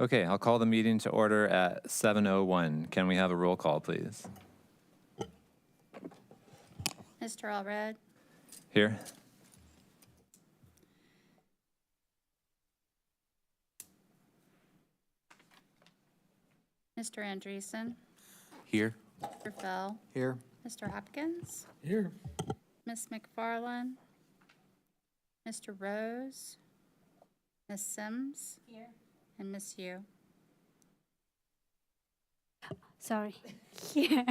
Okay, I'll call the meeting to order at 7:01. Can we have a roll call, please? Mr. Allred, Here? Mr. Andreessen, Here. Mr. Fell, Here. Mr. Hopkins, Here. Ms. McFarland, Mr. Rose, Ms. Sims. Here. And Ms. Yu. Sorry. Here.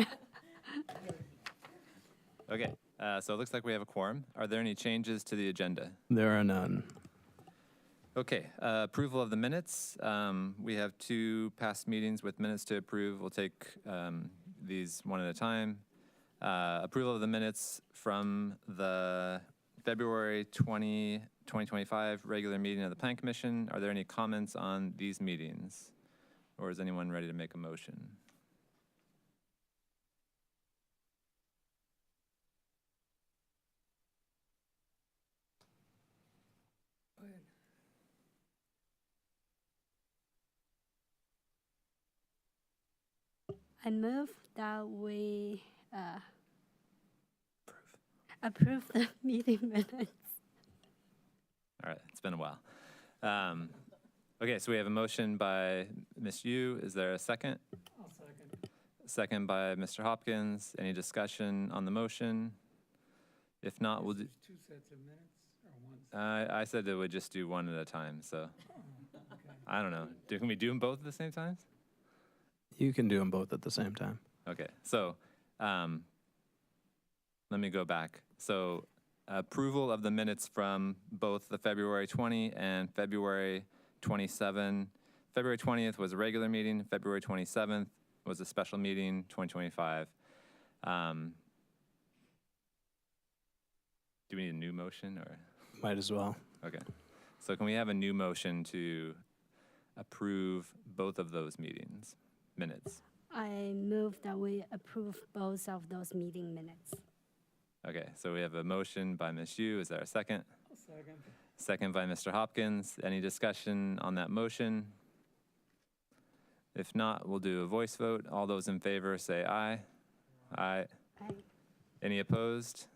Okay, so it looks like we have a quorum. Are there any changes to the agenda? There are none. Okay, approval of the minutes. We have 2 past meetings with minutes to approve. We'll take these one at a time. Approval of the minutes from the February 2025 regular meeting of the Plan Commission. Are there any comments on these meetings? Or is anyone ready to make a motion? I move that we approve the meeting minutes. All right, it's been a while. Okay, so we have a motion by Ms. Yu. Is there a second? I'll second. Second by Mr. Hopkins. Any discussion on the motion? If not, we'll do. 2 sets of minutes or one set? I said that we'd just do one at a time, so Okay. I don't know. Can we do them both at the same time? You can do them both at the same time. Okay, so let me go back. So approval of the minutes from both the February 20 and February 27. February 20th was a regular meeting. February 27th was a special meeting, 2025. Do we need a new motion or? Might as well. Okay. So can we have a new motion to approve both of those minutes? I move that we approve both of those meeting minutes. Okay, so we have a motion by Ms. Yu. Is there a second? I'll second. Second by Mr. Hopkins. Any discussion on that motion? If not, we'll do a voice vote. All those in favor say aye. Aye. Aye. Any opposed?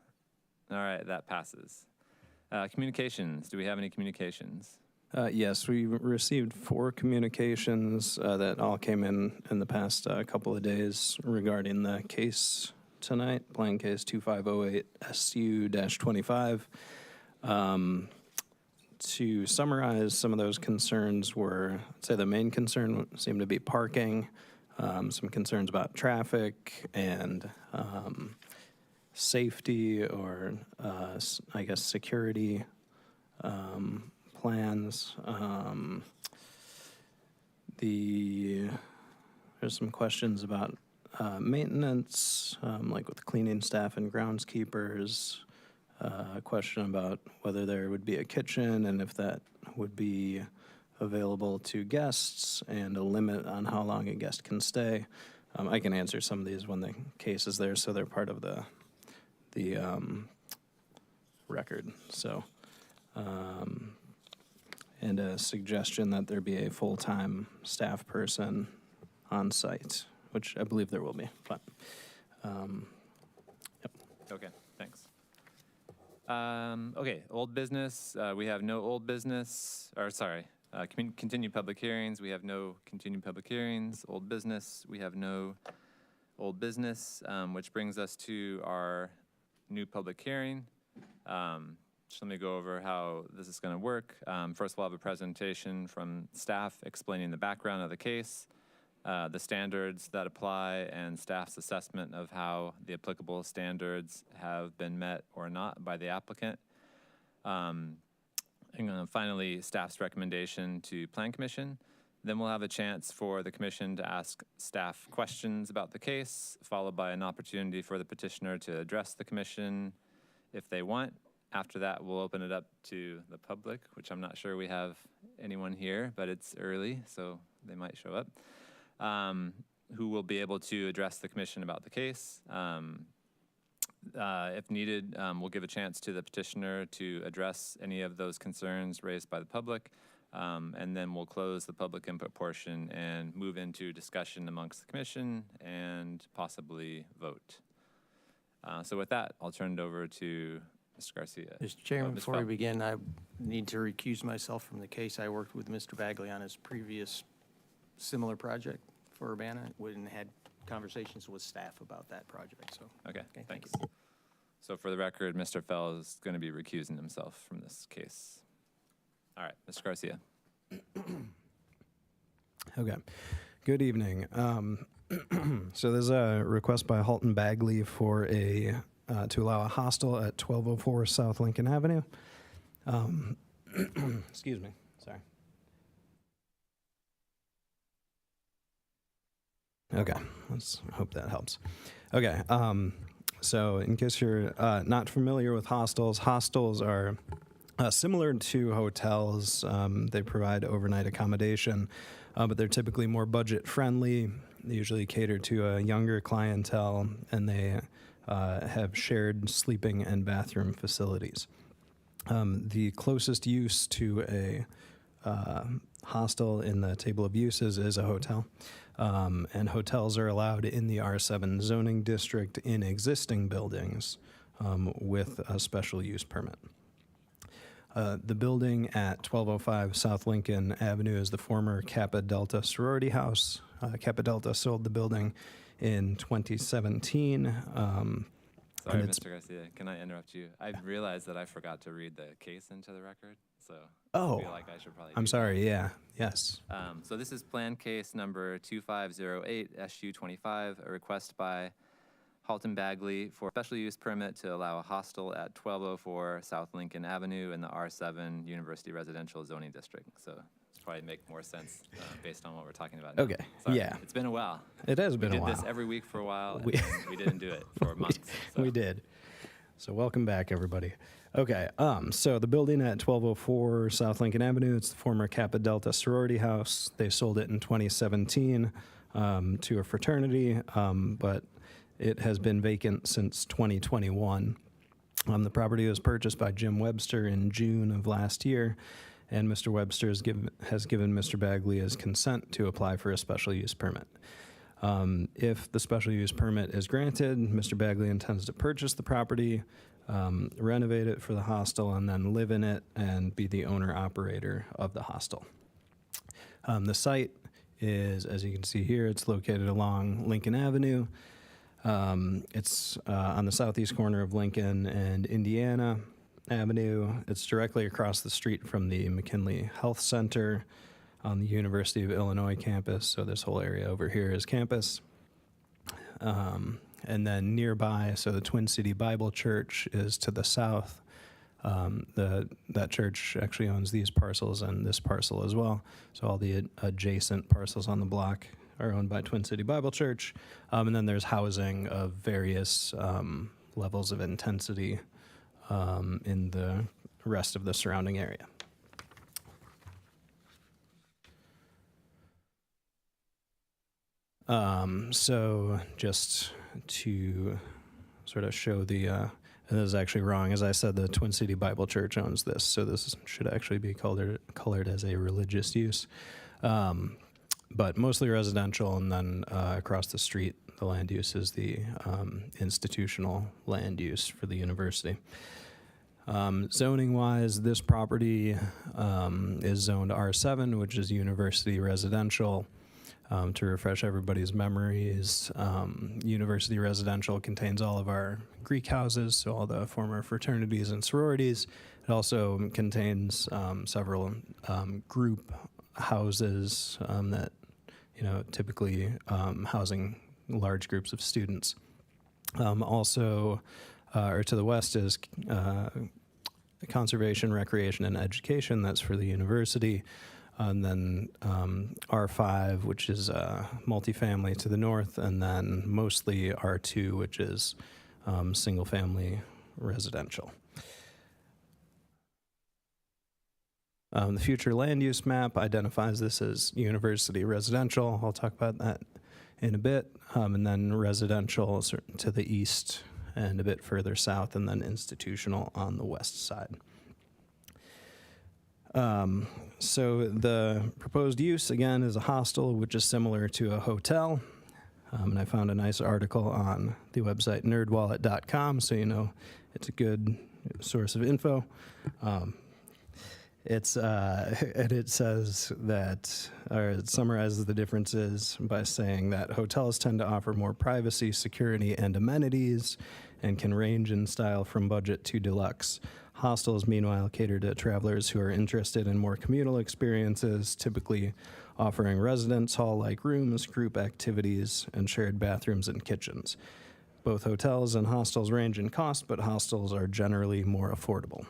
All right, that passes. Communications. Do we have any communications? Yes, we received 4 communications that all came in the past couple of days regarding the case tonight, Plan Case 2508 SU-25. To summarize, some of those concerns were, I'd say the main concern seemed to be parking, some concerns about traffic and safety or, I guess, security plans. There's some questions about maintenance, like with cleaning staff and groundskeepers. A question about whether there would be a kitchen and if that would be available to guests, and a limit on how long a guest can stay. I can answer some of these when the case is there, so they're part of the record. So, and a suggestion that there be a full-time staff person on site, which I believe there will be. But, Okay, thanks. Okay, old business. We have no old business, or sorry, continued public hearings. We have no continued public hearings. Old business, we have no old business, which brings us to our new public hearing. Just let me go over how this is going to work. First, we'll have a presentation from staff explaining the background of the case, the standards that apply, and staff's assessment of how the applicable standards have been met or not by the applicant. And finally, staff's recommendation to Plan Commission. Then we'll have a chance for the commission to ask staff questions about the case, followed by an opportunity for the petitioner to address the commission if they want. After that, we'll open it up to the public, which I'm not sure we have anyone here, but it's early, so they might show up, who will be able to address the commission about the case. If needed, we'll give a chance to the petitioner to address any of those concerns raised by the public. And then we'll close the public input portion and move into discussion amongst the commission and possibly vote. So with that, I'll turn it over to Mr. Garcia. Mr. Chairman, Ms. before we Feld. begin, I need to recuse myself from the case. I worked with Mr. Bagley on his previous similar project for Urbana and had conversations with staff about that project, so. Okay, thank thanks. you. So for the record, Mr. Fell is going to be recusing himself from this case. All right, Mr. Garcia. Okay. Good evening. So there's a request by Halton Bagley for to allow a hostel at 1204 South Lincoln Avenue. Excuse me. Sorry. Okay. Let's hope that helps. Okay. So in case you're not familiar with hostels, hostels are similar to hotels. They provide overnight accommodation, but they're typically more budget friendly. They usually cater to a younger clientele, and they have shared sleeping and bathroom facilities. The closest use to a hostel in the table of uses is a hotel. And hotels are allowed in the R7 zoning district in existing buildings with a special use permit. The building at 1205 South Lincoln Avenue is the former Kappa Delta sorority house. Kappa Delta sold the building in 2017. Sorry, And it's- Mr. Garcia, can I interrupt you? I realized that I forgot to read the case into the record, so Oh, I feel like I should probably I'm read that. sorry. Yeah. Yes. So this is plan case number 2508 SU25, a request by Halton Bagley for special use permit to allow a hostel at 1204 South Lincoln Avenue in the R7 University Residential Zoning District. So it's probably make more sense based on what we're talking about now. Okay, Sorry, yeah. It's been a while. It has We been a did while. this every week for a while, and We- then we didn't do it for months. So. We did. So welcome back, everybody. Okay, so the building at 1204 South Lincoln Avenue, it's the former Kappa Delta sorority house. They sold it in 2017 to a fraternity, but it has been vacant since 2021. The property was purchased by Jim Webster in June of last year, and Mr. Webster has given Mr. Bagley his consent to apply for a special use permit. If the special use permit is granted, Mr. Bagley intends to purchase the property, renovate it for the hostel, and then live in it and be the owner-operator of the hostel. The site is, as you can see here, it's located along Lincoln Avenue. It's on the southeast corner of Lincoln and Indiana Avenue. It's directly across the street from the McKinley Health Center on the University of Illinois campus. So this whole area over here is campus. And then nearby, so the Twin City Bible Church is to the south. That church actually owns these parcels and this parcel as well. So all the adjacent parcels on the block are owned by Twin City Bible Church. And then there's housing of various levels of intensity in the rest of the surrounding area. So just to sort of show the, and this is actually wrong, as I said, the Twin City Bible Church owns this, so this should actually be colored as a religious use. But mostly residential, and then across the street, the land use is the institutional land use for the university. Zoning-wise, this property is zoned R7, which is university residential. To refresh everybody's memories, university residential contains all of our Greek houses, so all the former fraternities and sororities. It also contains several group houses that, typically housing large groups of students. Also, or to the west is conservation, recreation, and education. That's for the university. And then R5, which is multifamily to the north, and then mostly R2, which is single-family residential. The future land use map identifies this as university residential. I'll talk about that in a bit. And then residential to the east and a bit further south, and then institutional on the west side. So the proposed use, again, is a hostel, which is similar to a hotel. And I found a nice article on the website nerdwallet.com, so you know it's a good source of info. And it says that, or it summarizes the differences by saying that hotels tend to offer more privacy, security, and amenities, and can range in style from budget to deluxe. Hostels, meanwhile, cater to travelers who are interested in more communal experiences, typically offering residence hall-like rooms, group activities, and shared bathrooms and kitchens. Both hotels and hostels range in cost, but hostels are generally more affordable.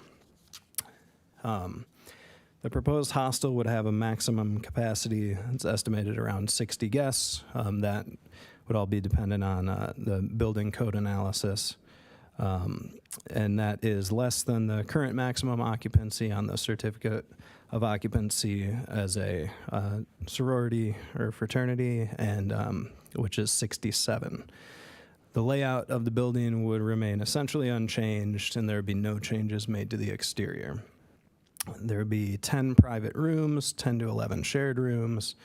The proposed hostel would have a maximum capacity, it's estimated around 60 guests. That would all be dependent on the building code analysis. And that is less than the current maximum occupancy on the certificate of occupancy as a sorority or fraternity, and which is 67. The layout of the building would remain essentially unchanged, and there would be no changes made to the exterior. There would be 10 private rooms, 10 to 11 shared rooms,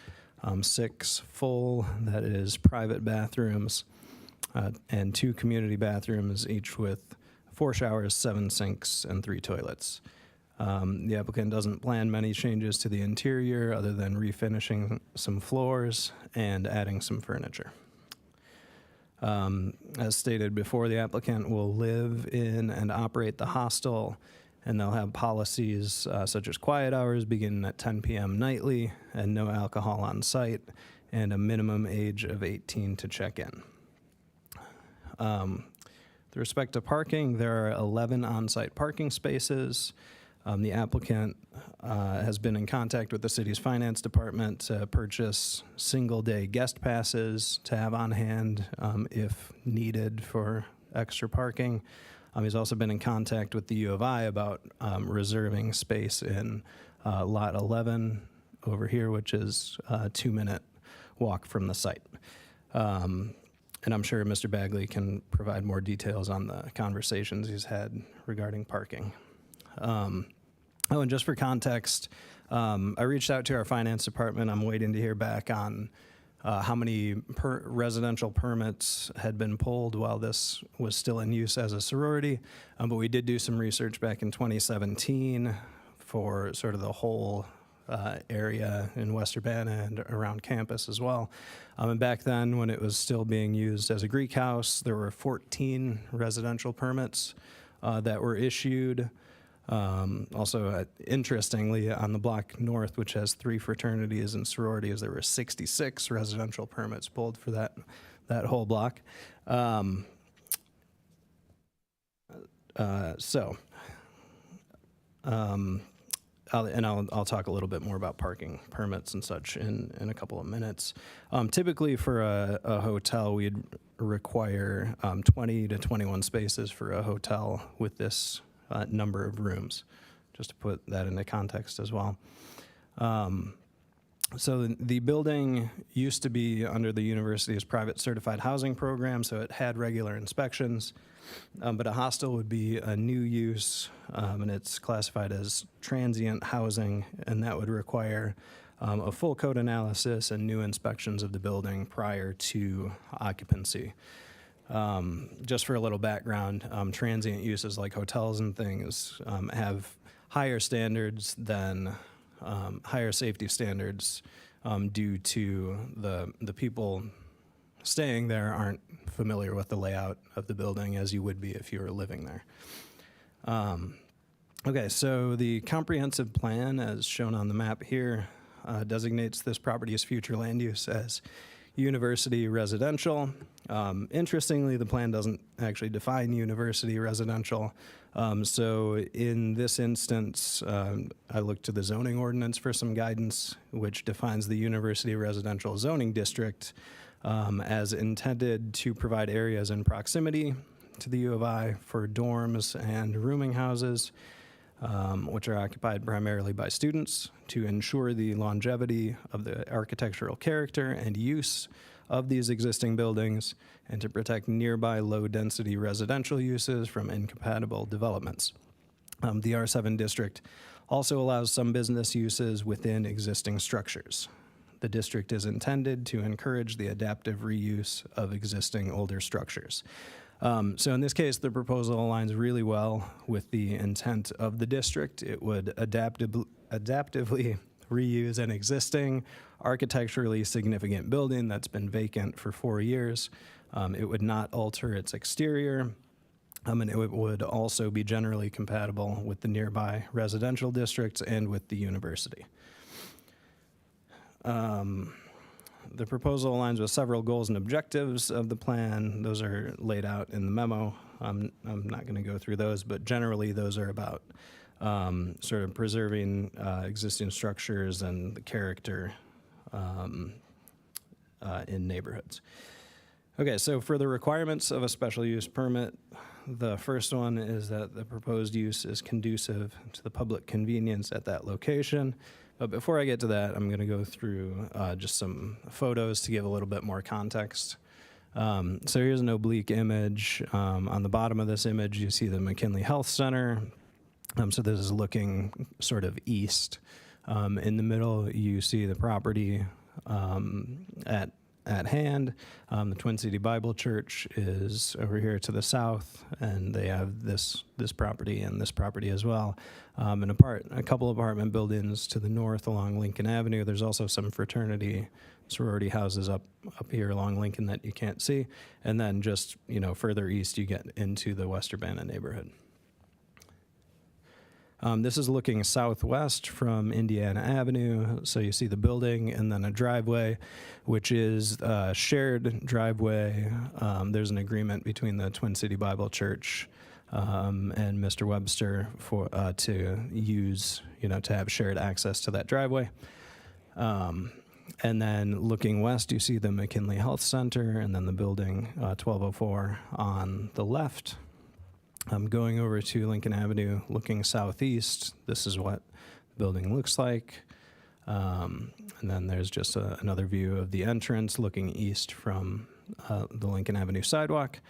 6 full, that is, private bathrooms, and 2 community bathrooms, each with 4 showers, 7 sinks, and 3 toilets. The applicant doesn't plan many changes to the interior other than refinishing some floors and adding some furniture. As stated before, the applicant will live in and operate the hostel, and they'll have policies such as quiet hours beginning at 10 p.m. nightly, and no alcohol on site, and a minimum age of 18 to check in. With respect to parking, there are 11 on-site parking spaces. The applicant has been in contact with the city's finance department to purchase single-day guest passes to have on hand if needed for extra parking. He's also been in contact with the U of I about reserving space in Lot 11 over here, which is a 2-minute walk from the site. And I'm sure Mr. Bagley can provide more details on the conversations he's had regarding parking. Oh, and just for context, I reached out to our finance department. I'm waiting to hear back on how many residential permits had been pulled while this was still in use as a sorority. But we did do some research back in 2017 for sort of the whole area in West Urbana and around campus as well. And back then, when it was still being used as a Greek house, there were 14 residential permits that were issued. Also, interestingly, on the block north, which has 3 fraternities and sororities, there were 66 residential permits pulled for that whole block. I'll talk a little bit more about parking permits and such in a couple of minutes. Typically, for a hotel, we'd require 20 to 21 spaces for a hotel with this number of rooms, just to put that into context as well. So the building used to be under the university's private certified housing program, so it had regular inspections, but a hostel would be a new use, and it's classified as transient housing, and that would require a full code analysis and new inspections of the building prior to occupancy. Just for a little background, transient uses like hotels and things have higher standards than higher safety standards due to the people staying there aren't familiar with the layout of the building as you would be if you were living there. Okay, so the comprehensive plan, as shown on the map here, designates this property's future land use as university residential. Interestingly, the plan doesn't actually define university residential. So in this instance, I looked to the zoning ordinance for some guidance, which defines the university residential zoning district as intended to provide areas in proximity to the U of I for dorms and rooming houses, which are occupied primarily by students, to ensure the longevity of the architectural character and use of these existing buildings, and to protect nearby low-density residential uses from incompatible developments. The R7 district Also allows some business uses within existing structures. The district is intended to encourage the adaptive reuse of existing older structures. So in this case, the proposal aligns really well with the intent of the district. It would adaptively reuse an existing architecturally significant building that's been vacant for 4 years. It would not alter its exterior. And it would also be generally compatible with the nearby residential districts and with the university. The proposal aligns with several goals and objectives of the plan. Those are laid out in the memo. I'm not going to go through those, but generally those are about sort of preserving existing structures and the character in neighborhoods. Okay, so for the requirements of a special use permit, the first one is that the proposed use is conducive to the public convenience at that location. But before I get to that, I'm going to go through just some photos to give a little bit more context. So here's an oblique image. On the bottom of this image, you see the McKinley Health Center. So this is looking sort of east. In the middle, you see the property at hand. The Twin City Bible Church is over here to the south, and they have this property and this property as well. And a couple apartment buildings to the north along Lincoln Avenue. There's also some fraternity sorority houses up here along Lincoln that you can't see. And then just, further east, you get into the West Urbana neighborhood. This is looking southwest from Indiana Avenue. So you see the building and then a driveway, which is a shared driveway. There's an agreement between the Twin City Bible Church and Mr. Webster for to use, to have shared access to that driveway. And then looking west, you see the McKinley Health Center and then the building 1204 on the left. Going over to Lincoln Avenue, looking southeast, this is what the building looks like. And then there's just another view of the entrance looking east from the Lincoln Avenue sidewalk.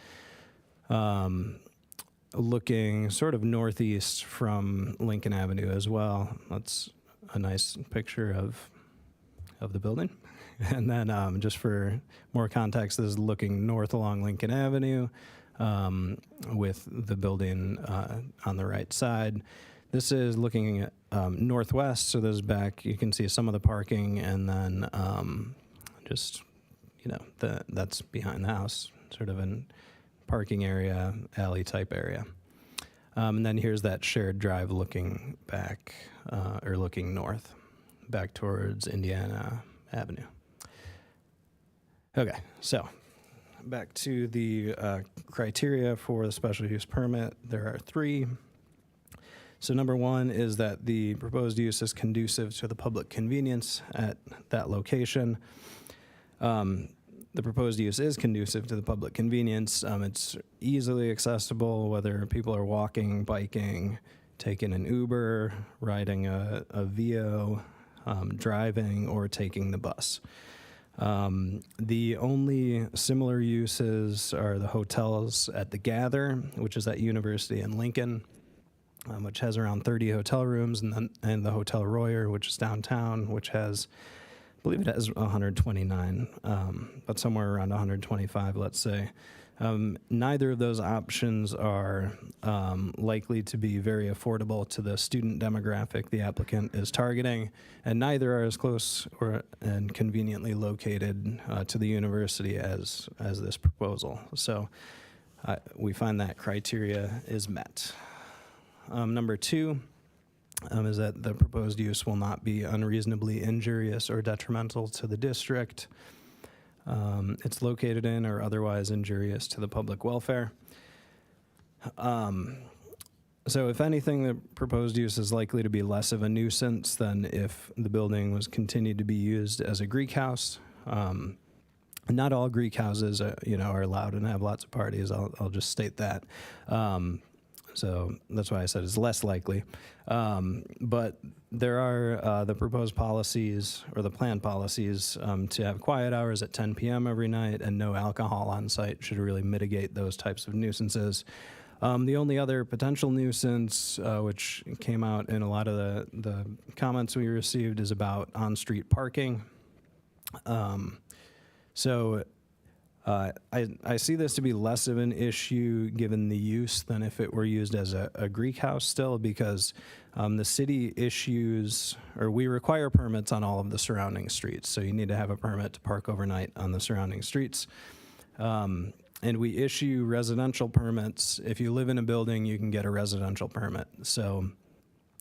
Looking sort of northeast from Lincoln Avenue as well. That's a nice picture of the building. And then just for more context, this is looking north along Lincoln Avenue. With the building on the right side. This is looking at northwest, so there's back, you can see some of the parking, and then just, that's behind the house, sort of a parking area, alley type area. And then here's that shared drive looking back, or looking north, back towards Indiana Avenue. Okay, so back to the criteria for the special use permit. There are 3. So number 1 is that the proposed use is conducive to the public convenience at that location. The proposed use is conducive to the public convenience. It's easily accessible, whether people are walking, biking, taking an Uber, riding a Vio, driving, or taking the bus. The only similar uses are the hotels at the Gather, which is at University in Lincoln, which has around 30 hotel rooms, and the Hotel Royer, which is downtown, which has, I believe it has 129, but somewhere around 125, let's say. Neither of those options are likely to be very affordable to the student demographic the applicant is targeting, and neither are as close and conveniently located to the university as this proposal. So we find that criteria is met. Number 2 is that the proposed use will not be unreasonably injurious or detrimental to the district. It's located in or otherwise injurious to the public welfare. So if anything, the proposed use is likely to be less of a nuisance than if the building was continued to be used as a Greek house. Not all Greek houses are allowed and have lots of parties. I'll just state that. So that's why I said it's less likely. But there are the proposed policies or the planned policies to have quiet hours at 10 p.m. every night and no alcohol on site should really mitigate those types of nuisances. The only other potential nuisance, which came out in a lot of the comments we received, is about on-street parking. So I see this to be less of an issue given the use than if it were used as a Greek house still, because the city issues, or we require permits on all of the surrounding streets. So you need to have a permit to park overnight on the surrounding streets. And we issue residential permits. If you live in a building, you can get a residential permit. So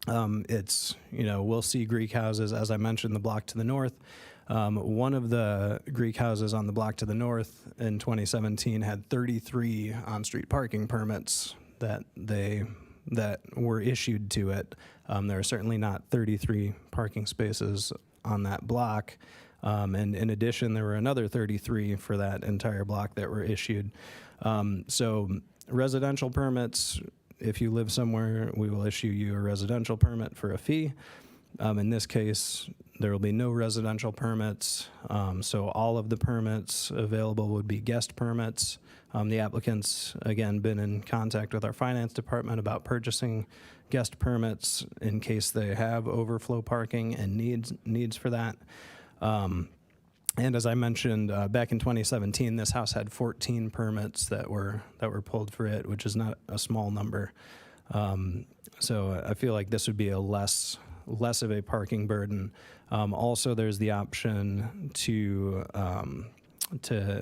it's, we'll see Greek houses, as I mentioned, the block to the north. One of the Greek houses on the block to the north in 2017 had 33 on-street parking permits that were issued to it. There are certainly not 33 parking spaces on that block. And in addition, there were another 33 for that entire block that were issued. So residential permits, if you live somewhere, we will issue you a residential permit for a fee. In this case, there will be no residential permits. So all of the permits available would be guest permits. The applicant's, again, been in contact with our finance department about purchasing guest permits in case they have overflow parking and needs for that. And as I mentioned, back in 2017, this house had 14 permits that were pulled for it, which is not a small number. So I feel like this would be a less of a parking burden. Also, there's the option to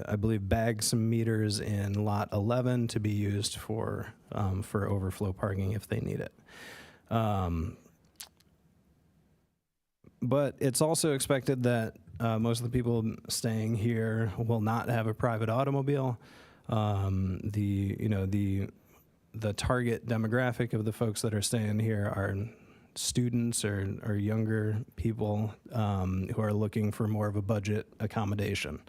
I believe bag some meters in lot 11 to be used for overflow parking if they need it. But it's also expected that most of the people staying here will not have a private automobile. The target demographic of the folks that are staying here are students or younger people who are looking for more of a budget accommodation.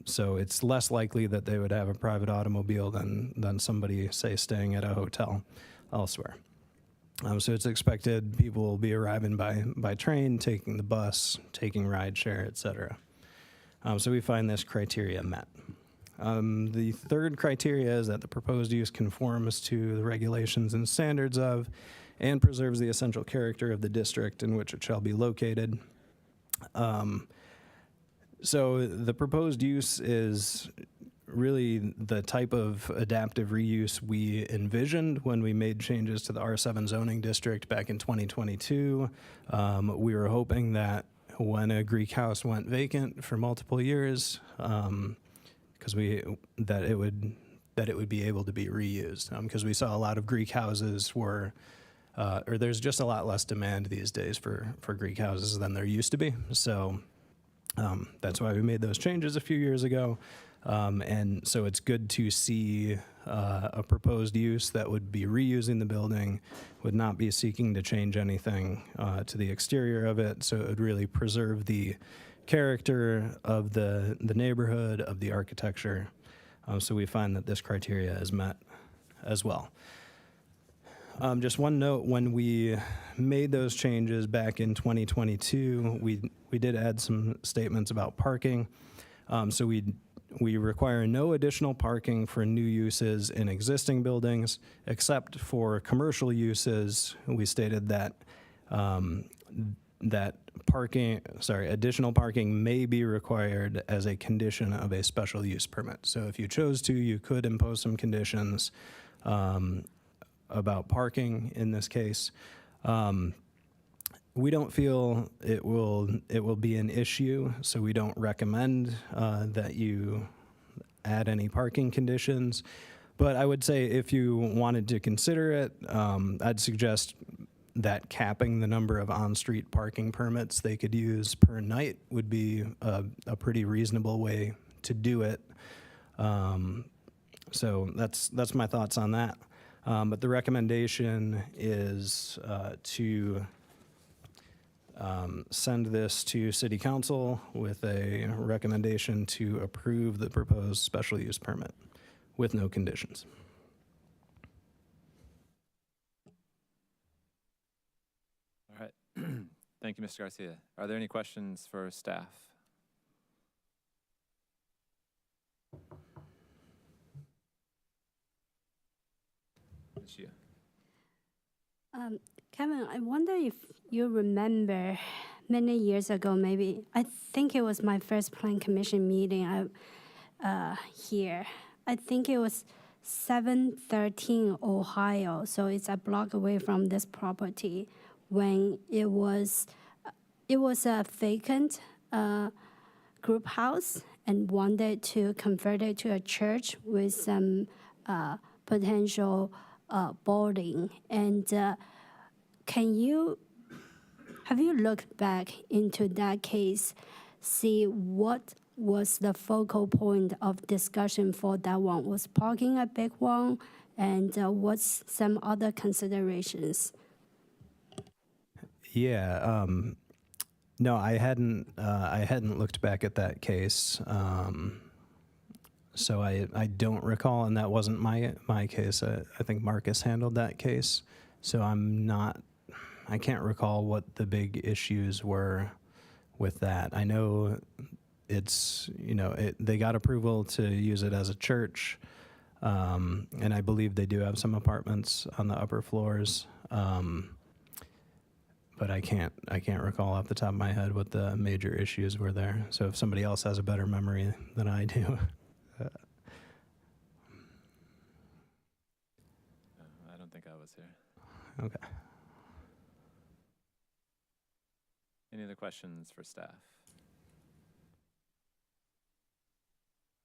So it's less likely that they would have a private automobile than somebody, say, staying at a hotel elsewhere. So it's expected people will be arriving by train, taking the bus, taking rideshare, et cetera. So we find this criteria met. The third criteria is that the proposed use conforms to the regulations and standards of and preserves the essential character of the district in which it shall be located. So the proposed use is really the type of adaptive reuse we envisioned when we made changes to the R7 zoning district back in 2022. We were hoping that when a Greek house went vacant for multiple years, because that it would be able to be reused, because we saw a lot of Greek houses or there's just a lot less demand these days for Greek houses than there used to be. So that's why we made those changes a few years ago. And so it's good to see a proposed use that would be reusing the building, would not be seeking to change anything to the exterior of it. So it would really preserve the character of the neighborhood, of the architecture. So we find that this criteria is met as well. Just one note, when we made those changes back in 2022, we did add some statements about parking. So we require no additional parking for new uses in existing buildings, except for commercial uses. We stated that additional parking may be required as a condition of a special use permit. So if you chose to, you could impose some conditions about parking in this case. We don't feel it will be an issue, so we don't recommend that you add any parking conditions. But I would say if you wanted to consider it, I'd suggest that capping the number of on-street parking permits they could use per night would be a pretty reasonable way to do it. So that's my thoughts on that. But the recommendation is to send this to City Council with a recommendation to approve the proposed special use permit with no conditions. All right. Thank you, Mr. Garcia. Are there any questions for staff? Ms. Yu. Kevin, I wonder if you remember many years ago, maybe, I think it was my first Plan Commission meeting here. I think it was 713 Ohio, so it's a block away from this property, when it was a vacant group house and wanted to convert it to a church with some potential boarding. And have you looked back into that case, see what was the focal point of discussion for that one? Was parking a big one? And what's some other considerations? Yeah, no, I hadn't looked back at that case. So I don't recall, and that wasn't my case. I think Marcus handled that case. So I can't recall what the big issues were with that. I know they got approval to use it as a church, and I believe they do have some apartments on the upper floors. But I can't recall off the top of my head what the major issues were there. So if somebody else has a better memory than I do. I don't think I was here. Okay. Any other questions for staff?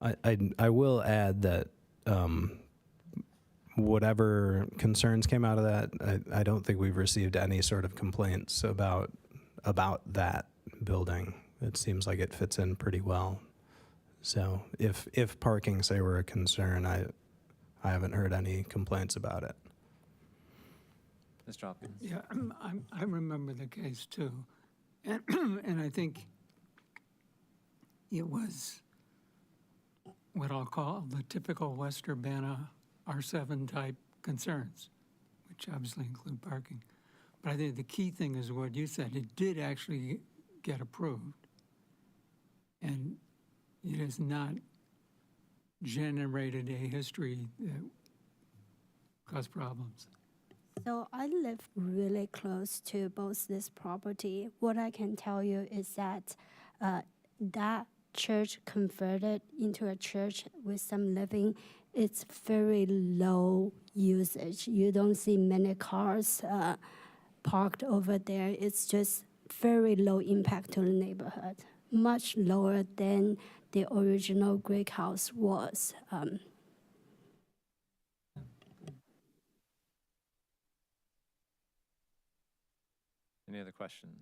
I will add that whatever concerns came out of that, I don't think we've received any sort of complaints about that building. It seems like it fits in pretty well. So if parking, say, were a concern, I haven't heard any complaints about it. Mr. Hopkins? Yeah, I remember the case too. And I think it was what I'll call the typical West Urbana R7 type concerns, which obviously include parking. But I think the key thing is what you said. It did actually get approved. And it has not generated a history that caused problems. So I live really close to both this property. What I can tell you is that that church converted into a church with some living. It's very low usage. You don't see many cars parked over there. It's just very low impact to the neighborhood, much lower than the original Greek house was. Any other questions?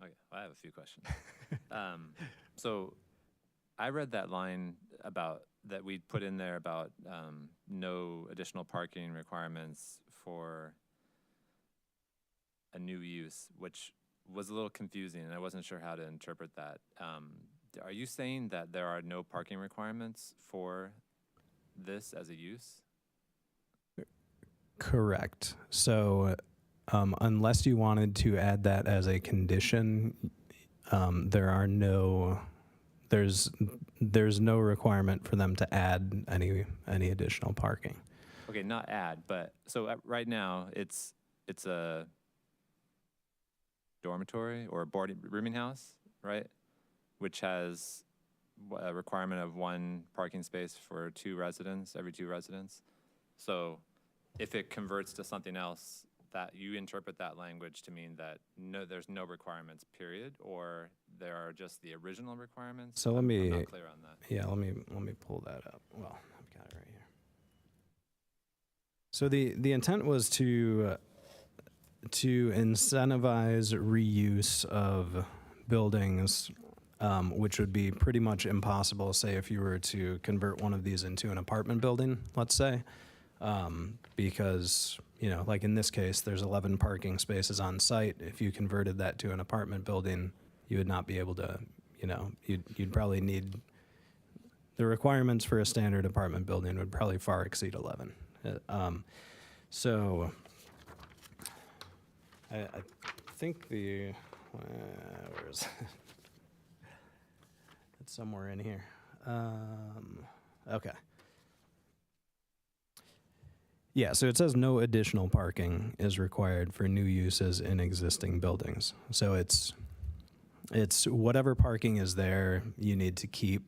Okay, I have a few questions. So I read that line that we put in there about no additional parking requirements for a new use, which was a little confusing, and I wasn't sure how to interpret that. Are you saying that there are no parking requirements for this as a use? Correct. So unless you wanted to add that as a condition, there's no requirement for them to add any additional parking. Okay, not add, but so right now it's a dormitory or a rooming house, right? Which has a requirement of one parking space for every two residents. So if it converts to something else, that you interpret that language to mean that there's no requirements, period, or there are just the original requirements? So I'm not clear on that. Yeah, let me pull that up. Well, I've got it right here. So the intent was to incentivize reuse of buildings, which would be pretty much impossible, say, if you were to convert one of these into an apartment building, let's say, because, like in this case, there's 11 parking spaces on site. If you converted that to an apartment building, you would not be able to, you'd probably need, the requirements for a standard apartment building would probably far exceed 11. So I think where is it? It's somewhere in here. Okay. Yeah, so it says no additional parking is required for new uses in existing buildings. So it's whatever parking is there, you need to keep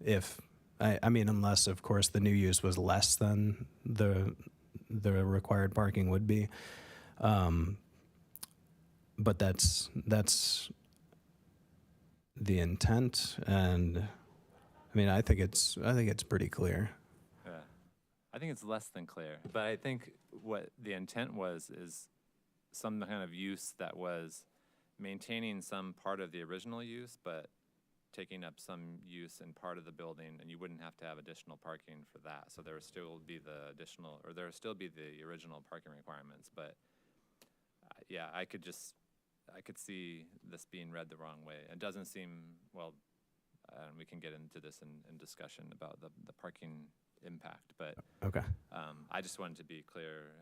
if, I mean, unless, of course, the new use was less than the required parking would be. But that's the intent, and I mean, I think it's pretty clear. Yeah. I think it's less than clear, but I think what the intent was is some kind of use that was maintaining some part of the original use, but taking up some use in part of the building, and you wouldn't have to have additional parking for that. So there would still be the additional, or there would still be the original parking requirements, but yeah, I could see this being read the wrong way. It doesn't seem, well, we can get into this in discussion about the parking impact, but Okay. I just wanted to be clear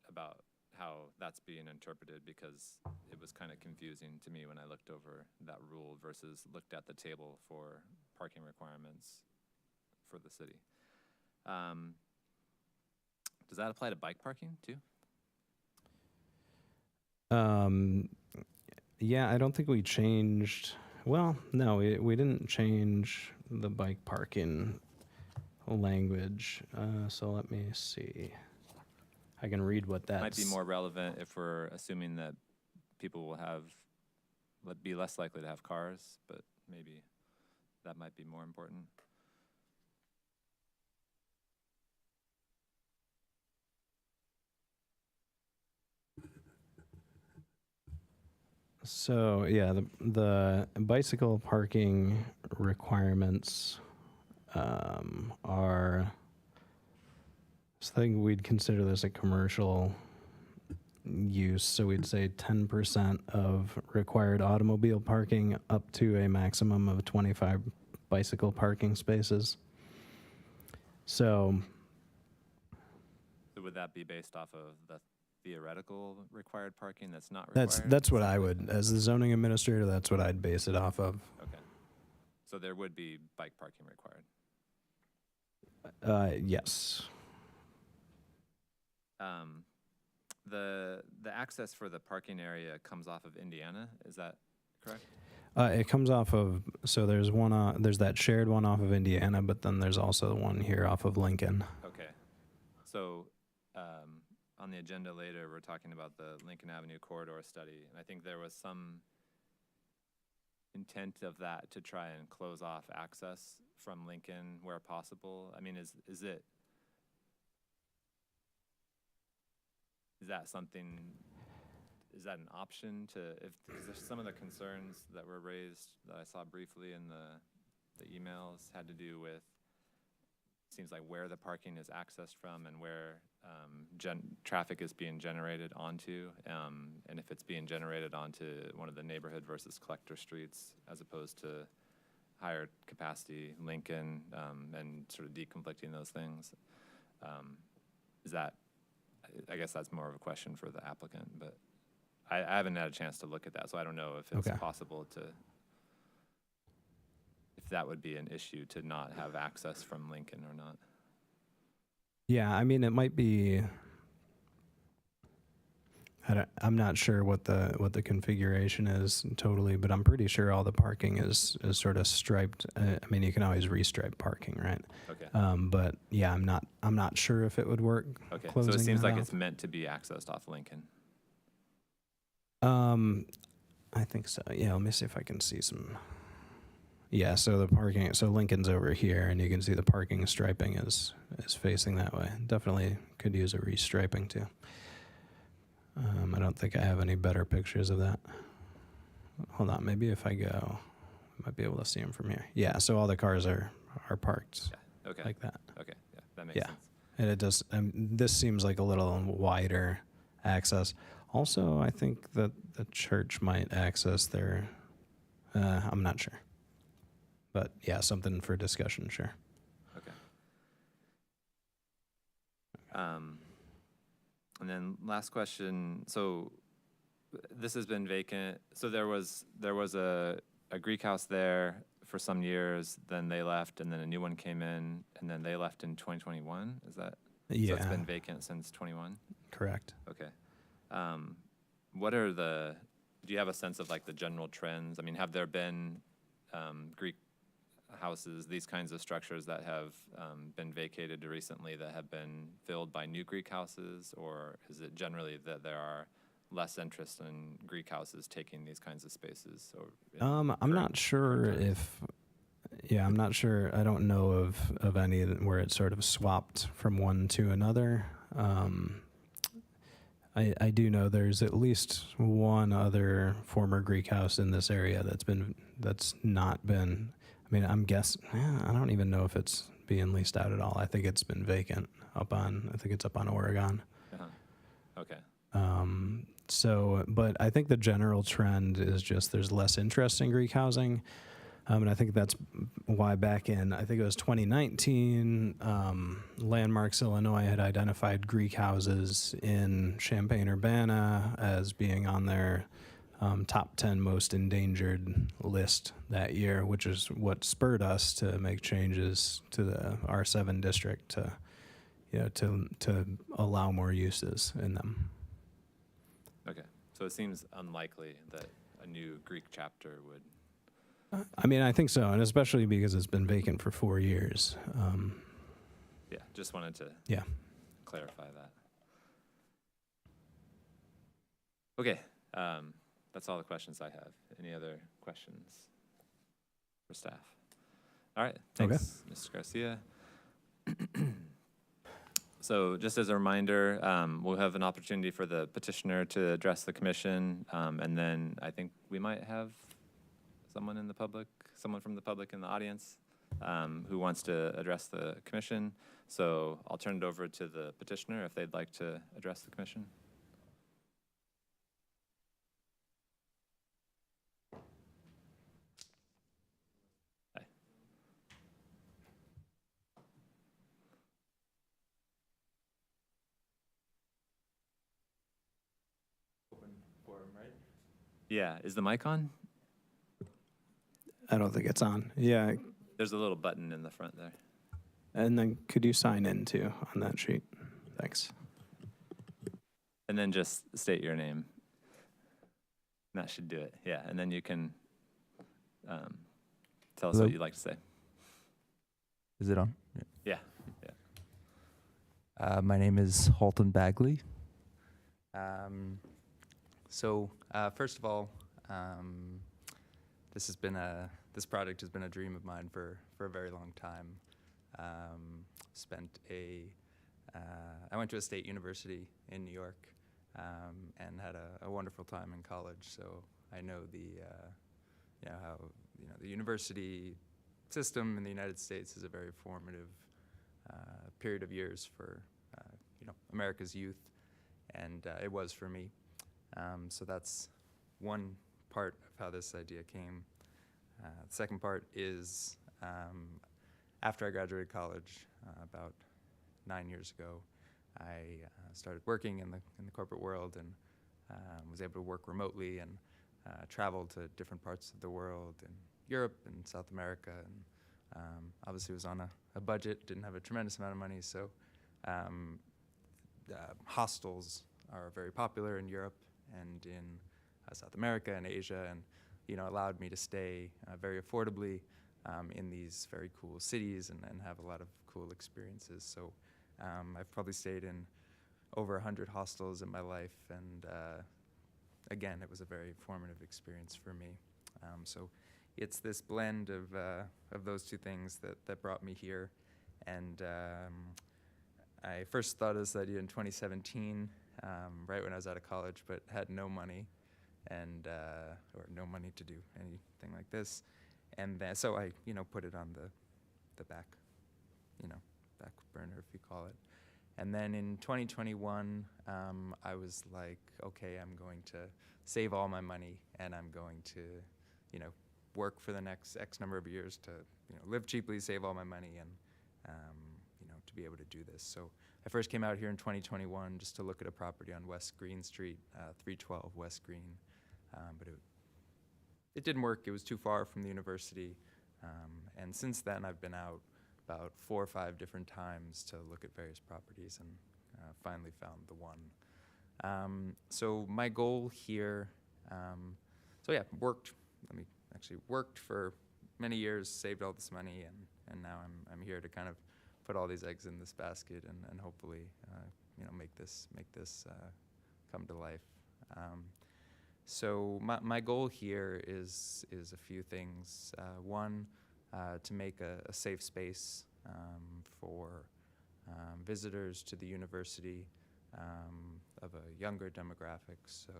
about how that's being interpreted, because it was kind of confusing to me when I looked over that rule versus looked at the table for parking requirements for the city. Does that apply to bike parking too? Yeah, I don't think we changed. Well, no, we didn't change the bike parking language. So let me see. I can read what that's. Might be more relevant if we're assuming that people will be less likely to have cars, but maybe that might be more important. So yeah, the bicycle parking requirements are. So I think we'd consider this a commercial use, so we'd say 10% of required automobile parking up to a maximum of 25 bicycle parking spaces. So Would that be based off of the theoretical required parking that's not required? that's what I would, as the zoning administrator, that's what I'd base it off of. Okay. So there would be bike parking required. Yes. The access for the parking area comes off of Indiana, is that correct? It comes off of, so there's there's that shared one off of Indiana, but then there's also the one here off of Lincoln. Okay. So on the agenda later, we're talking about the Lincoln Avenue corridor study, and I think there was some intent of that to try and close off access from Lincoln where possible. I mean, is that something, is that an option to, if there's some of the concerns that were raised that I saw briefly in the emails had to do with, seems like where the parking is accessed from and where traffic is being generated onto, and if it's being generated onto one of the neighborhood versus collector streets as opposed to higher capacity Lincoln, and sort of deconflicting those things. Is that, I guess that's more of a question for the applicant, but I haven't had a chance to look at that, so I don't know if it's Okay. possible to, if that would be an issue to not have access from Lincoln or not. Yeah, I mean, it might be. I'm not sure what the configuration is totally, but I'm pretty sure all the parking is sort of striped. I mean, you can always restripe parking, right? Okay. But yeah, I'm not sure if it would work. Okay, so it closing seems that like off. it's meant to be accessed off Lincoln. I think so. Yeah, let me see if I can see some. Yeah, so the parking, so Lincoln's over here, and you can see the parking striping is facing that way. Definitely could use a restriping too. I don't think I have any better pictures of that. Hold on, maybe if I go, I might be able to see them from here. Yeah, so all the cars are parked Yeah. Okay. like that. Okay. Yeah, that makes Yeah. sense. And it does, this seems like a little wider access. Also, I think that the church might access their, I'm not sure. But yeah, something for discussion, sure. Okay. And then last question. So this has been vacant. So there was a Greek house there for some years. Then they left, and then a new one came in, and then they left in 2021. Is that? So it's Yeah. been vacant since 21? Correct. Okay. What are do you have a sense of like the general trends? I mean, have there been Greek houses, these kinds of structures that have been vacated recently that have been filled by new Greek houses? Or is it generally that there are less interest in Greek houses taking these kinds of spaces? Or I'm current- not sure current times? if, yeah, I'm not sure. I don't know of any where it sort of swapped from one to another. I do know there's at least one other former Greek house in this area that's not been. I mean, I don't even know if it's being leased out at all. I think it's been vacant I think it's up on Oregon. Uh-huh. Okay. But I think the general trend is just there's less interest in Greek housing. And I think that's why back in, I think it was 2019, Landmarks Illinois had identified Greek houses in Champaign-Urbana as being on their top 10 most endangered list that year, which is what spurred us to make changes to the R7 district to allow more uses in them. Okay. So it seems unlikely that a new Greek chapter would. I mean, I think so, and especially because it's been vacant for 4 years. Yeah, just wanted to Yeah. clarify that. Okay, that's all the questions I have. Any other questions for staff? All right, thanks, Mr. Garcia. So just as a reminder, we'll have an opportunity for the petitioner to address the commission, and then I think we might have someone from the public in the audience who wants to address the commission. So I'll turn it over to the petitioner if they'd like to address the commission. Hi. Open forum, right? Yeah, is the mic on? I don't think it's on. Yeah, There's a little button in the front there. and then could you sign in too on that sheet? Thanks. And then just state your name. That should do it. Yeah, and then you can tell us Hello? what you'd like to say. Is it on? Yeah. My name is Halton Bagley. First of all, this project has been a dream of mine for a very long time. I went to a state university in New York and had a wonderful time in college. So I know how the university system in the United States is a very formative period of years for America's youth, and it was for me. So that's one part of how this idea came. The second part is after I graduated college about 9 years ago, I started working in the corporate world and was able to work remotely and travel to different parts of the world in Europe and South America, and obviously was on a budget, didn't have a tremendous amount of money, so hostels are very popular in Europe and in South America and Asia, and allowed me to stay very affordably in these very cool cities and have a lot of cool experiences. So I've probably stayed in over 100 hostels in my life, and again, it was a very formative experience for me. So it's this blend of those two things that brought me here, and I first thought of this idea in 2017, right when I was out of college, but had no money or no money to do anything like this, and then, so I put it on the back burner, if you call it. And then in 2021, I was like, okay, I'm going to save all my money, and I'm going to work for the next X number of years to live cheaply, save all my money, and to be able to do this. So I first came out here in 2021 just to look at a property on West Green Street, 312 West Green, but it didn't work. It was too far from the university, and since then I've been out about 4 or 5 different times to look at various properties and finally found the one. So my goal here, worked for many years, saved all this money, and now I'm here to kind of put all these eggs in this basket and hopefully, make this come to life. So my goal here is a few things. One, to make a safe space for visitors to the university of a younger demographic. So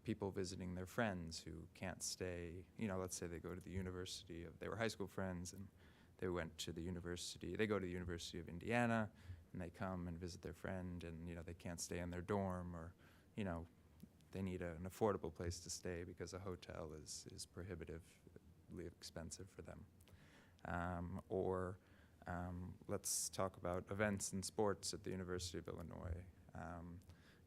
people visiting their friends who can't stay, let's say they go to the university they were high school friends and they go to the University of Indiana, and they come and visit their friend, and they can't stay in their dorm, or they need an affordable place to stay because a hotel is prohibitively expensive for them. Let's talk about events and sports at the University of Illinois.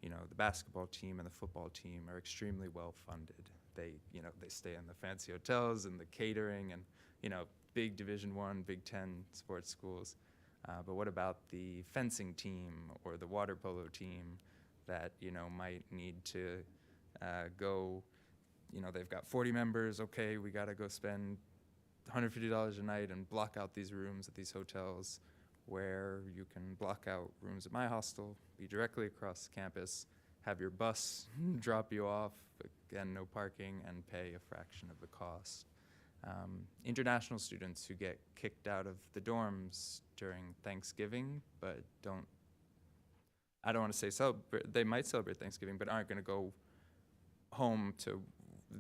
The basketball team and the football team are extremely well funded. They stay in the fancy hotels and the catering and, big Division I, Big Ten sports schools. But what about the fencing team or the water polo team that, might need to go, they've got 40 members, okay, we gotta go spend $150 a night and block out these rooms at these hotels, where you can block out rooms at my hostel, be directly across campus, have your bus drop you off, again, no parking, and pay a fraction of the cost. International students who get kicked out of the dorms during Thanksgiving, but I don't want to say they might celebrate Thanksgiving, but aren't going to go home to,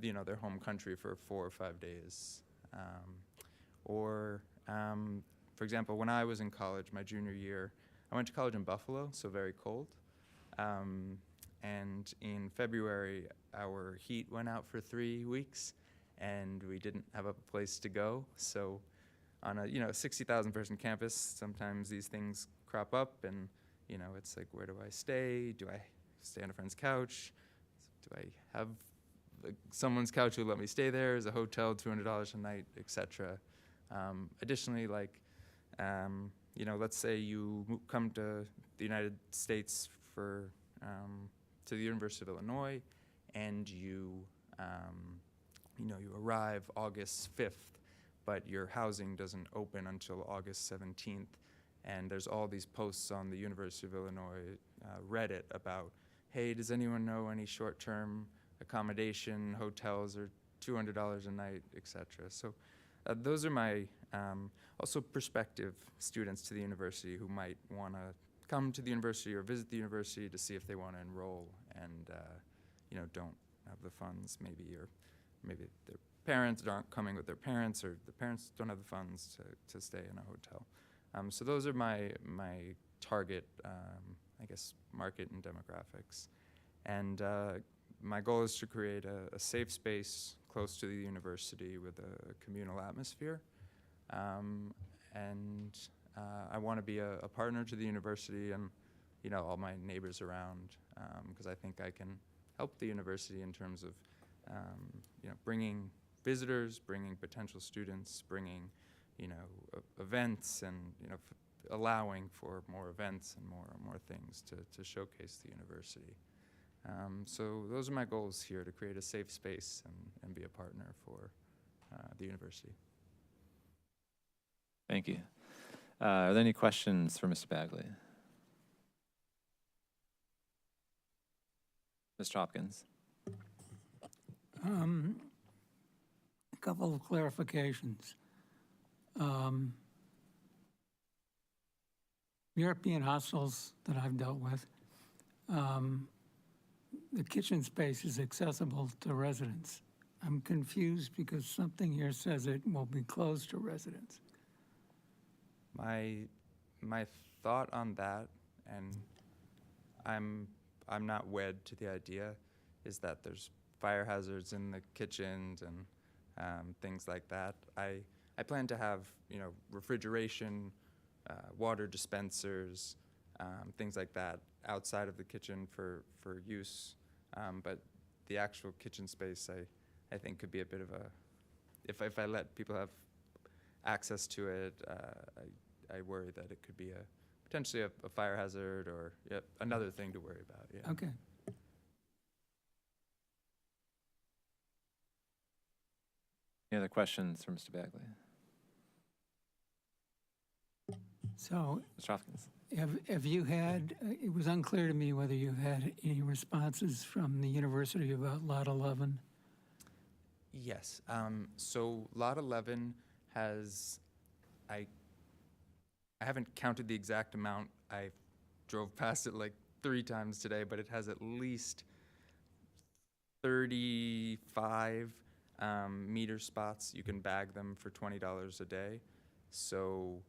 their home country for 4 or 5 days. For example, when I was in college, my junior year, I went to college in Buffalo, so very cold. And in February, our heat went out for 3 weeks, and we didn't have a place to go. So on a 60,000 person campus, sometimes these things crop up, and it's like, where do I stay? Do I stay on a friend's couch? Do I have someone's couch who let me stay there? Is a hotel $200 a night, etc. Additionally, let's say you come to the United States to the University of Illinois, and you arrive August 5th, but your housing doesn't open until August 17th, and there's all these posts on the University of Illinois Reddit about, hey, does anyone know any short-term accommodation? Hotels are $200 a night, etc. So those are my also prospective students to the university who might want to come to the university or visit the university to see if they want to enroll and don't have the funds, maybe their parents aren't coming with their parents, or the parents don't have the funds to stay in a hotel. So those are my target, market and demographics. And my goal is to create a safe space close to the university with a communal atmosphere. I want to be a partner to the university and, all my neighbors around, because I think I can help the university in terms of, bringing visitors, bringing potential students, bringing, events, and, allowing for more events and more things to showcase the university. So those are my goals here, to create a safe space and be a partner for the university. Thank you. Are there any questions for Mr. Bagley? Mr. Hopkins? A couple of clarifications. European hostels that I've dealt with, the kitchen space is accessible to residents. I'm confused because something here says it will be closed to residents. My thought on that, and I'm not wed to the idea, is that there's fire hazards in the kitchens and things like that. I plan to have refrigeration, water dispensers, things like that outside of the kitchen for use. But the actual kitchen space, I think, could be a bit of a, if I let people have access to it. I worry that it could be potentially a fire hazard or another thing to worry about. Yeah. Okay. Any other questions for Mr. Bagley? So Mr. Hopkins? have you had, it was unclear to me whether you had any responses from the university about Lot 11? Yes. So Lot 11 has, I haven't counted the exact amount. I drove past it like 3 times today, but it has at least 35 meter spots. You can bag them for $20 a day. So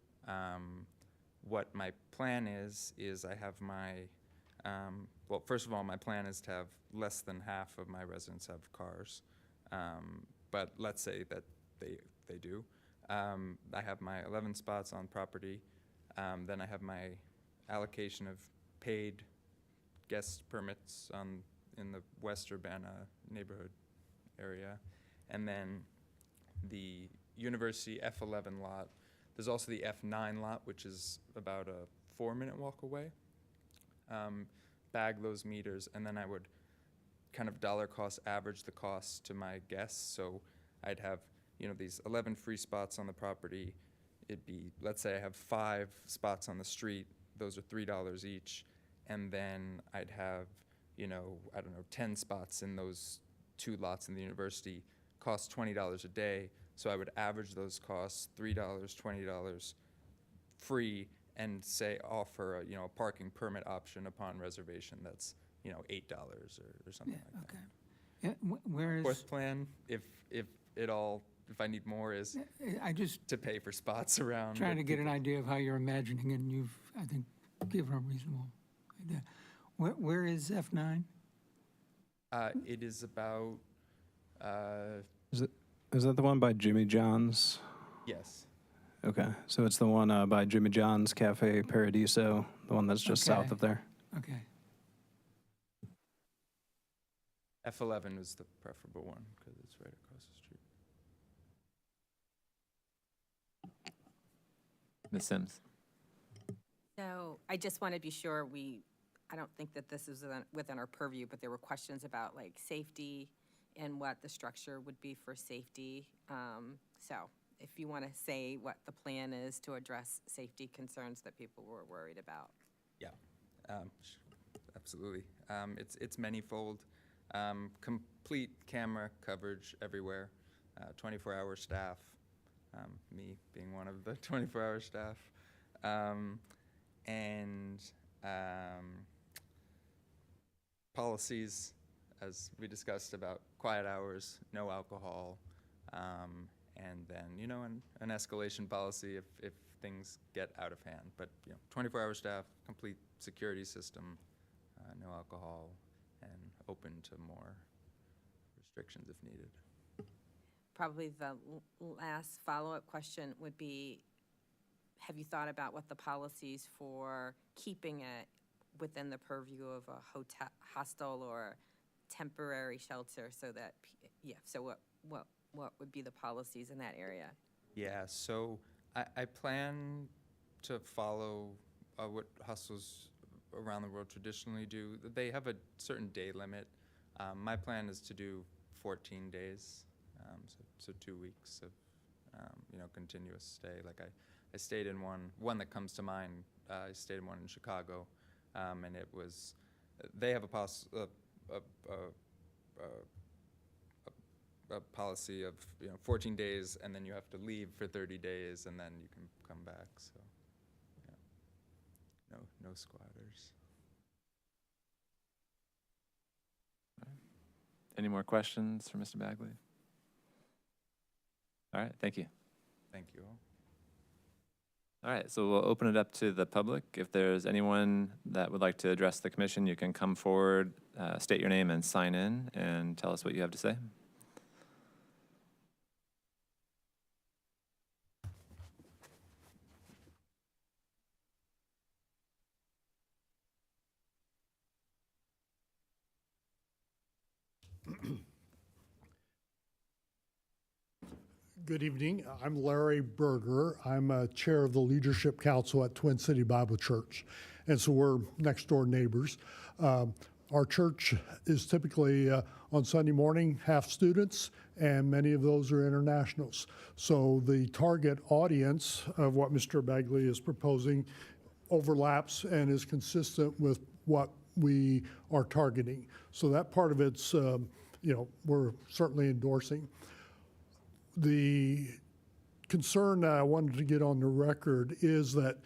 what my plan is I have my, well, first of all, my plan is to have less than half of my residents have cars. But let's say that they do. I have my 11 spots on property. Then I have my allocation of paid guest permits in the West Urbana neighborhood area. And then the University F11 lot. There's also the F9 lot, which is about a 4-minute walk away. Bag those meters, and then I would kind of dollar cost average the cost to my guests. So I'd have, these 11 free spots on the property. It'd be, let's say I have 5 spots on the street. Those are $3 each. And then I'd have, 10 spots in those 2 lots in the university, cost $20 a day. So I would average those costs, $3, $20 free, and say offer a parking permit option upon reservation that's $8 or something like that. Okay. Yeah, where is, Fourth plan, if I need more, is I just to pay for spots around. trying to that get an people- idea of how you're imagining, and you've, I think, given a reasonable idea. Where is F9? It is about, Is that the one by Jimmy John's? yes. Okay, so it's the one by Jimmy John's Cafe Paradiso, the one that's just Okay. south of there. Okay. F11 was the preferable one because it's right across the street. Ms. Sims? So I just want to be sure I don't think that this is within our purview, but there were questions about like safety and what the structure would be for safety. So if you want to say what the plan is to address safety concerns that people were worried about. Yeah, absolutely. It's manifold, complete camera coverage everywhere, 24-hour staff, me being one of the 24-hour staff, and policies, as we discussed, about quiet hours, no alcohol, and then, an escalation policy if things get out of hand. But, 24-hour staff, complete security system, no alcohol, and open to more restrictions if needed. Probably the last follow-up question would be, have you thought about what the policies for keeping it within the purview of a hotel, hostel or temporary shelter so that, so what would be the policies in that area? Yeah, so I plan to follow what hostels around the world traditionally do. They have a certain day limit. My plan is to do 14 days, so 2 weeks of continuous stay. Like I stayed in one that comes to mind. I stayed in one in Chicago, and it was they have a policy of 14 days, and then you have to leave for 30 days, and then you can come back. So, no squatters. Any more questions for Mr. Bagley? All right, thank you. Thank you all. All right, so we'll open it up to the public. If there's anyone that would like to address the commission, you can come forward, state your name and sign in, and tell us what you have to say. Good evening. I'm Larry Berger. I'm chair of the Leadership Council at Twin City Bible Church. And so we're next door neighbors. Our church is typically on Sunday morning, half students, and many of those are internationals. So the target audience of what Mr. Bagley is proposing overlaps and is consistent with what we are targeting. So that part of it's, we're certainly endorsing. The concern that I wanted to get on the record is that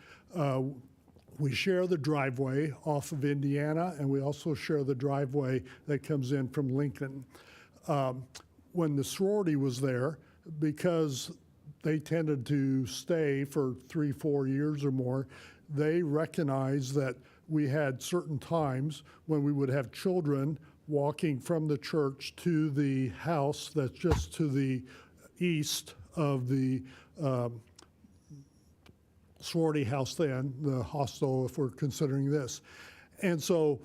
we share the driveway off of Indiana, and we also share the driveway that comes in from Lincoln. When the sorority was there, because they tended to stay for 3-4 years or more, they recognized that we had certain times when we would have children walking from the church to the house that's just to the east of the sorority house then, the hostel if we're considering this. And so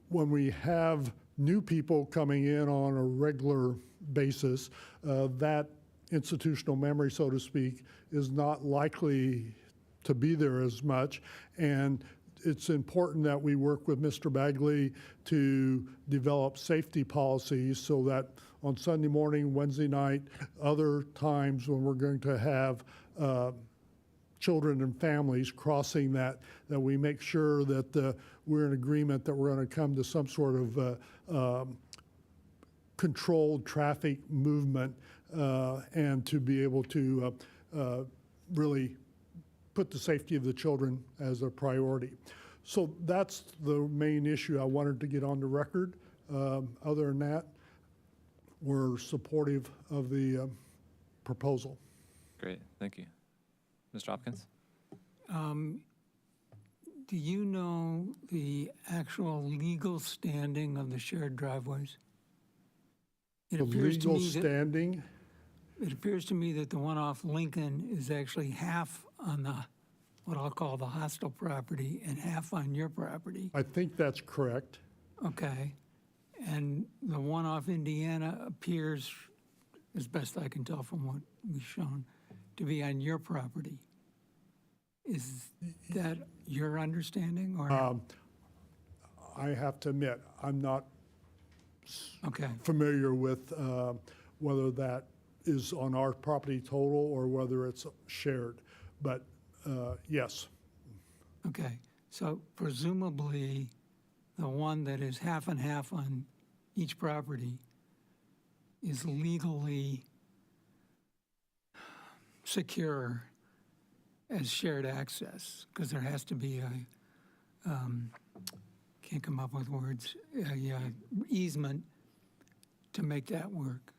when we have new people coming in on a regular basis, that institutional memory, so to speak, is not likely to be there as much. And it's important that we work with Mr. Bagley to develop safety policies so that on Sunday morning, Wednesday night, other times when we're going to have children and families crossing that we make sure that we're in agreement that we're going to come to some sort of controlled traffic movement and to be able to really put the safety of the children as a priority. So that's the main issue I wanted to get on the record. Other than that, we're supportive of the proposal. Great, thank you. Mr. Hopkins? Do you know the actual legal standing of the shared driveways? It The appears to legal me that- standing, It appears to me that the one off Lincoln is actually half on the, what I'll call the hostile property, and half on your property. I think that's correct. Okay. And the one off Indiana appears, as best I can tell from what we've shown, to be on your property. Is that your understanding, or? I have to admit, I'm not Okay, familiar with whether that is on our property total or whether it's shared, but yes. okay. So presumably, the one that is half and half on each property is legally secure as shared access, because there has to be a, can't come up with words, a easement to make that work.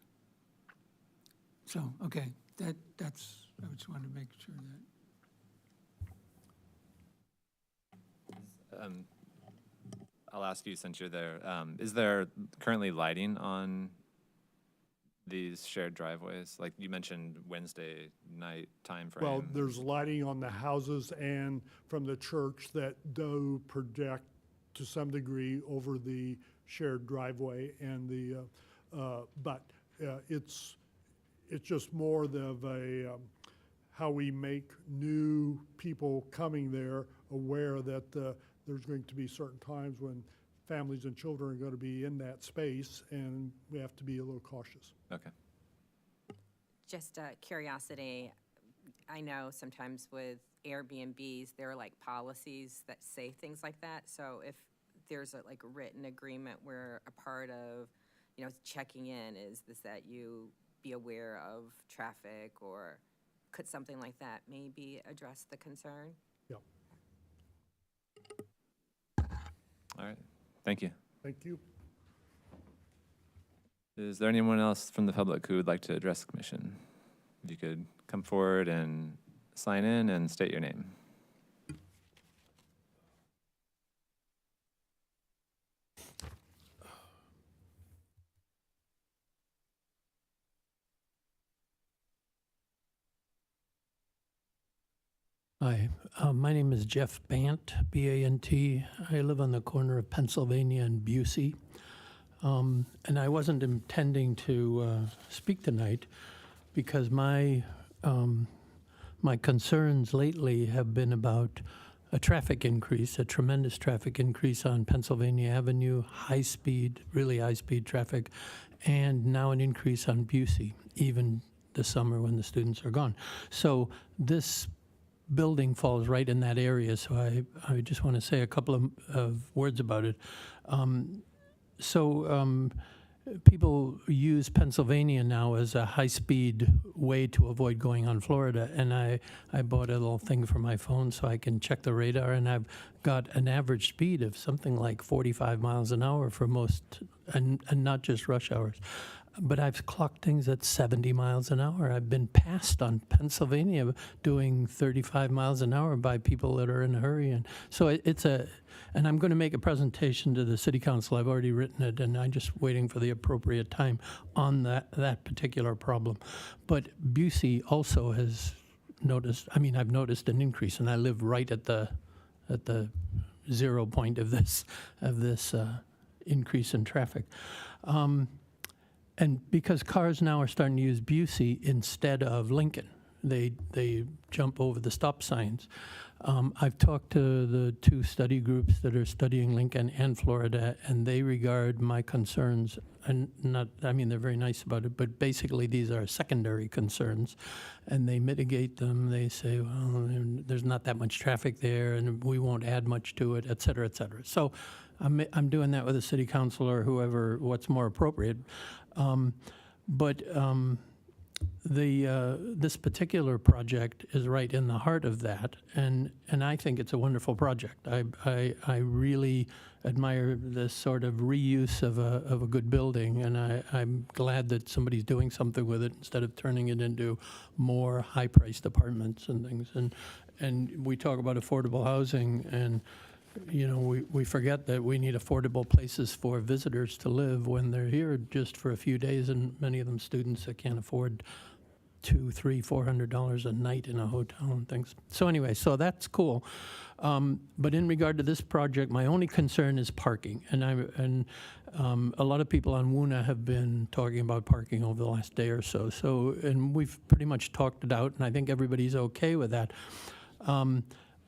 So, okay, that's, I just wanted to make sure that. I'll ask you since you're there. Is there currently lighting on these shared driveways? Like you mentioned Wednesday night time frame. Well, there's lighting on the houses and from the church that do project to some degree over the shared driveway and the, but it's just more of a, how we make new people coming there aware that there's going to be certain times when families and children are going to be in that space, and we have to be a little cautious. Okay. Just curiosity, I know sometimes with Airbnbs, there are like policies that say things like that. So if there's a like written agreement where a part of, checking in is that you be aware of traffic, or could something like that maybe address the concern? Yeah. All right. Thank you. Thank you. Is there anyone else from the public who would like to address the commission? If you could come forward and sign in and state your name. Hi, my name is Jeff Bant, B-A-N-T. I live on the corner of Pennsylvania and Busey. And I wasn't intending to speak tonight because my concerns lately have been about a traffic increase, a tremendous traffic increase on Pennsylvania Avenue, really high-speed traffic, and now an increase on Busey, even this summer when the students are gone. So this building falls right in that area, so I just want to say a couple of words about it. People use Pennsylvania now as a high-speed way to avoid going on Florida, and I bought a little thing for my phone so I can check the radar, and I've got an average speed of something like 45 miles an hour for most, and not just rush hours. But I've clocked things at 70 miles an hour. I've been passed on Pennsylvania doing 35 miles an hour by people that are in a hurry. And so and I'm going to make a presentation to the city council. I've already written it, and I'm just waiting for the appropriate time on that particular problem. But Busey also has noticed, I've noticed an increase, and I live right at the 0 point of this increase in traffic. And because cars now are starting to use Busey instead of Lincoln, they jump over the stop signs. I've talked to the two study groups that are studying Lincoln and Florida, and they regard my concerns, and they're very nice about it, but basically these are secondary concerns, and they mitigate them. They say, well, there's not that much traffic there, and we won't add much to it, et cetera, et cetera. So I'm doing that with the city council or whoever, what's more appropriate. This particular project is right in the heart of that, and I think it's a wonderful project. I really admire this sort of reuse of a good building, and I'm glad that somebody's doing something with it instead of turning it into more high-priced apartments and things. And we talk about affordable housing, and we forget that we need affordable places for visitors to live when they're here just for a few days, and many of them students that can't afford $200, $300, $400 a night in a hotel and things. So anyway, so that's cool. But in regard to this project, my only concern is parking, and a lot of people on WUNA have been talking about parking over the last day or so. And we've pretty much talked it out, and I think everybody's okay with that.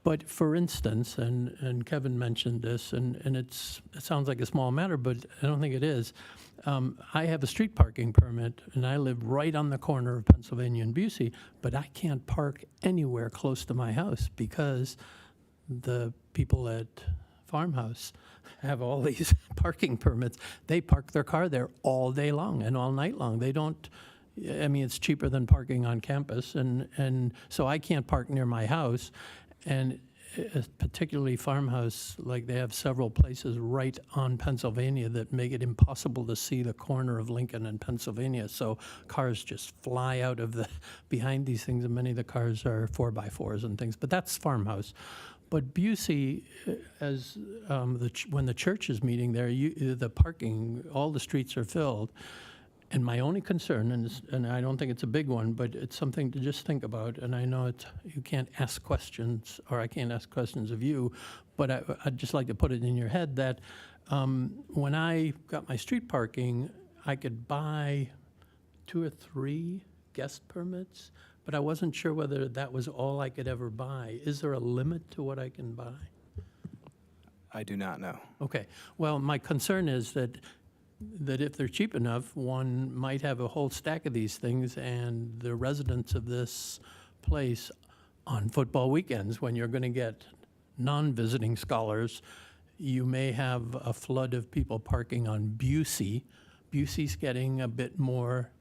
But for instance, and Kevin mentioned this, and it sounds like a small matter, but I don't think it is. I have a street parking permit, and I live right on the corner of Pennsylvania and Busey, but I can't park anywhere close to my house because the people at Farmhouse have all these parking permits. They park their car there all day long and all night long. They don't. It's cheaper than parking on campus, and so I can't park near my house. And particularly Farmhouse, like they have several places right on Pennsylvania that make it impossible to see the corner of Lincoln and Pennsylvania. So cars just fly out of behind these things, and many of the cars are 4x4s and things. But that's Farmhouse. But Busey, when the church is meeting there, the parking, all the streets are filled. And my only concern, and I don't think it's a big one, but it's something to just think about, and I know you can't ask questions, or I can't ask questions of you, but I'd just like to put it in your head that when I got my street parking, I could buy 2 or 3 guest permits, but I wasn't sure whether that was all I could ever buy. Is there a limit to what I can buy? I do not know. Okay. Well, my concern is that if they're cheap enough, one might have a whole stack of these things, and the residents of this place on football weekends, when you're going to get non-visiting scholars, you may have a flood of people parking on Busey. Busey's getting a bit more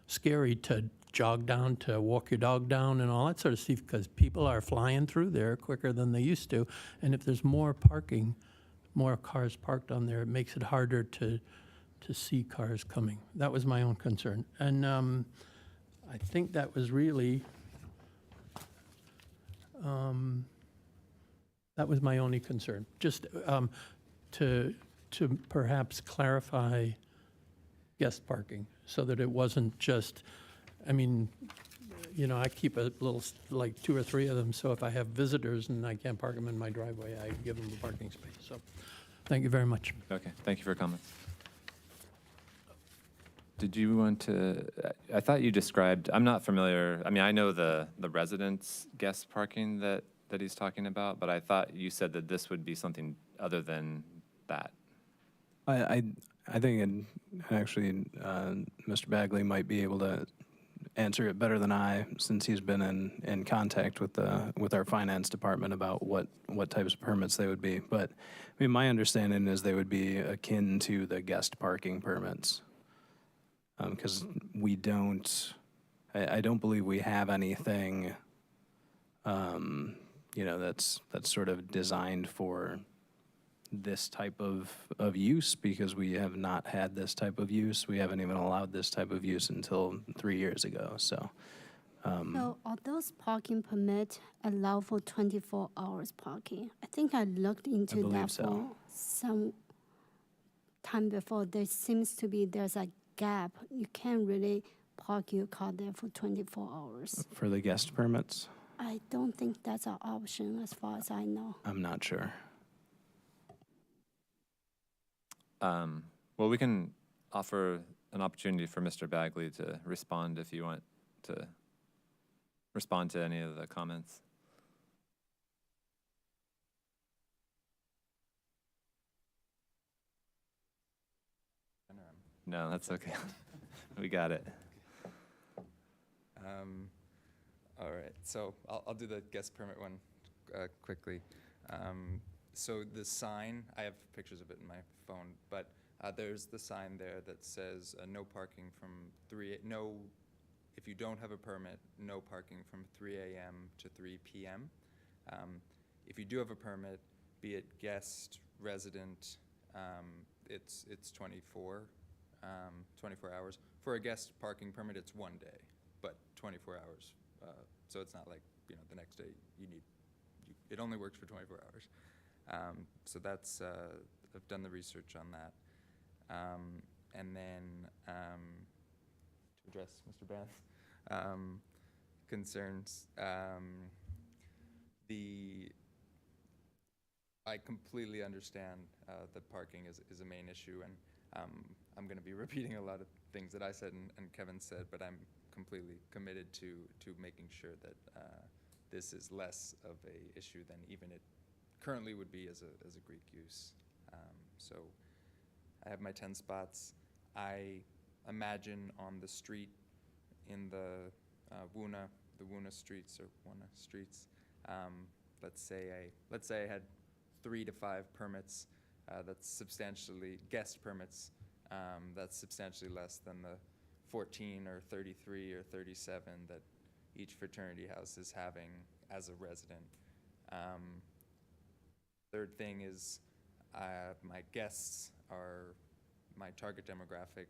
scary to jog down, to walk your dog down and all that sort of stuff, because people are flying through there quicker than they used to. And if there's more parking, more cars parked on there, it makes it harder to see cars coming. That was my own concern. And I think that was really, that was my only concern. Just to perhaps clarify guest parking so that it wasn't just, I keep a little, like 2 or 3 of them, so if I have visitors and I can't park them in my driveway, I give them a parking space. So thank you very much. Okay, thank you for your comments. Did you want to, I thought you described, I'm not familiar, I mean, I know the residence guest parking that he's talking about, but I thought you said that this would be something other than that. I think, and actually, Mr. Bagley might be able to answer it better than I, since he's been in contact with our finance department about what types of permits they would be. But, I mean, my understanding is they would be akin to the guest parking permits. Because we don't, I don't believe we have anything, that's sort of designed for this type of use, because we have not had this type of use. We haven't even allowed this type of use until 3 years ago, so. So are those parking permit allow for 24 hours parking? I think I looked into believe that so. for some time before. There's a gap. You can't really park your car there for 24 hours. For the guest permits, I don't think that's an option as far as I know. I'm not sure. Well, we can offer an opportunity for Mr. Bagley to respond if you want to respond to any of the comments. No, that's okay. We got it. All right, so I'll do the guest permit one quickly. So the sign, I have pictures of it in my phone, but there's the sign there that says no parking from if you don't have a permit, no parking from 3 a.m. to 3 p.m. If you do have a permit, be it guest, resident, it's 24 hours. For a guest parking permit, it's 1 day, but 24 hours. So it's not like, the next day it only works for 24 hours. So that's, I've done the research on that. And then to address Mr. Ban's concerns, I completely understand that parking is a main issue, and I'm going to be repeating a lot of things that I said and Kevin said, but I'm completely committed to making sure that this is less of a issue than even it currently would be as a Greek use. So I have my 10 spots. I imagine on the street in the Wuna streets, or Wuna streets, let's say I had 3 to 5 permits. That's substantially guest permits. That's substantially less than the 14 or 33 or 37 that each fraternity house is having as a resident. Third thing is my guests are my target demographic.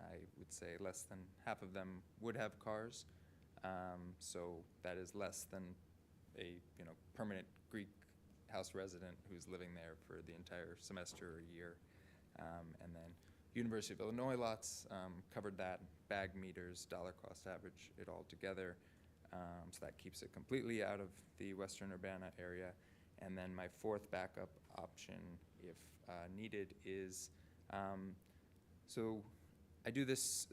I would say less than half of them would have cars, so that is less than a permanent Greek house resident who's living there for the entire semester or year. And then University of Illinois lots, covered that, bag meters, dollar cost average it all together. So that keeps it completely out of the Western Urbana area. And then my fourth backup option, if needed, is, so I do this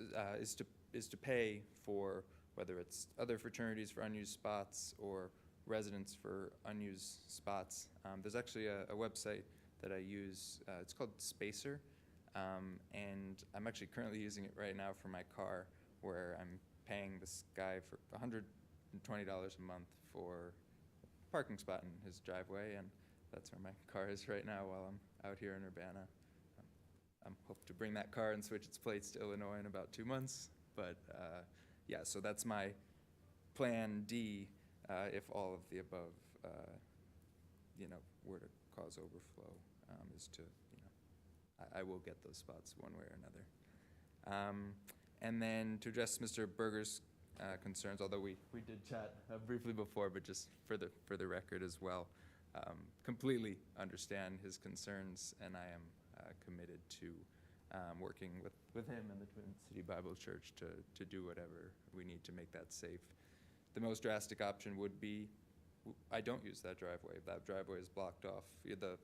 is to pay for whether it's other fraternities for unused spots or residents for unused spots. There's actually a website that I use. It's called Spacer, and I'm actually currently using it right now for my car, where I'm paying this guy for $120 a month for a parking spot in his driveway, and that's where my car is right now while I'm out here in Urbana. I'm hoping to bring that car and switch its plates to Illinois in about 2 months, but yeah, so that's my plan D. If all of the above, were to cause overflow, is to, I will get those spots one way or another. And then to address Mr. Berger's concerns, although we did chat briefly before, but just for the record as well, completely understand his concerns, and I am committed to working with him and the Twin City Bible Church to do whatever we need to make that safe. The most drastic option would be I don't use that driveway. That driveway is blocked off. The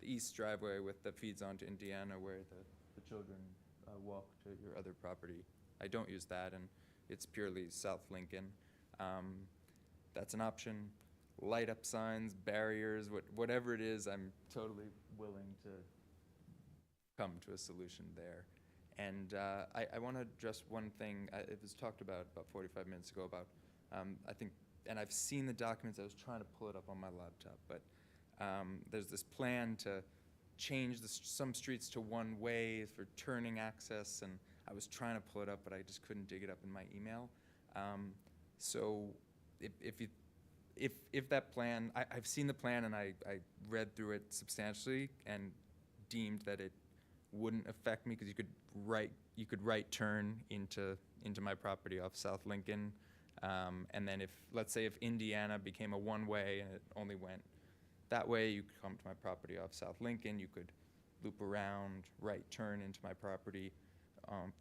east driveway that feeds onto Indiana, where the children walk to your other property. I don't use that, and it's purely South Lincoln. That's an option. Light up signs, barriers, whatever it is, I'm totally willing to come to a solution there. And I want to address one thing. It was talked about 45 minutes ago about, I think, and I've seen the documents. I was trying to pull it up on my laptop, but there's this plan to change some streets to one way for turning access, and I was trying to pull it up, but I just couldn't dig it up in my email. So if that plan, I've seen the plan and I read through it substantially and deemed that it wouldn't affect me because you could right turn into my property off South Lincoln, and then let's say if Indiana became a one-way and it only went that way, you could come to my property off South Lincoln. You could loop around, right turn into my property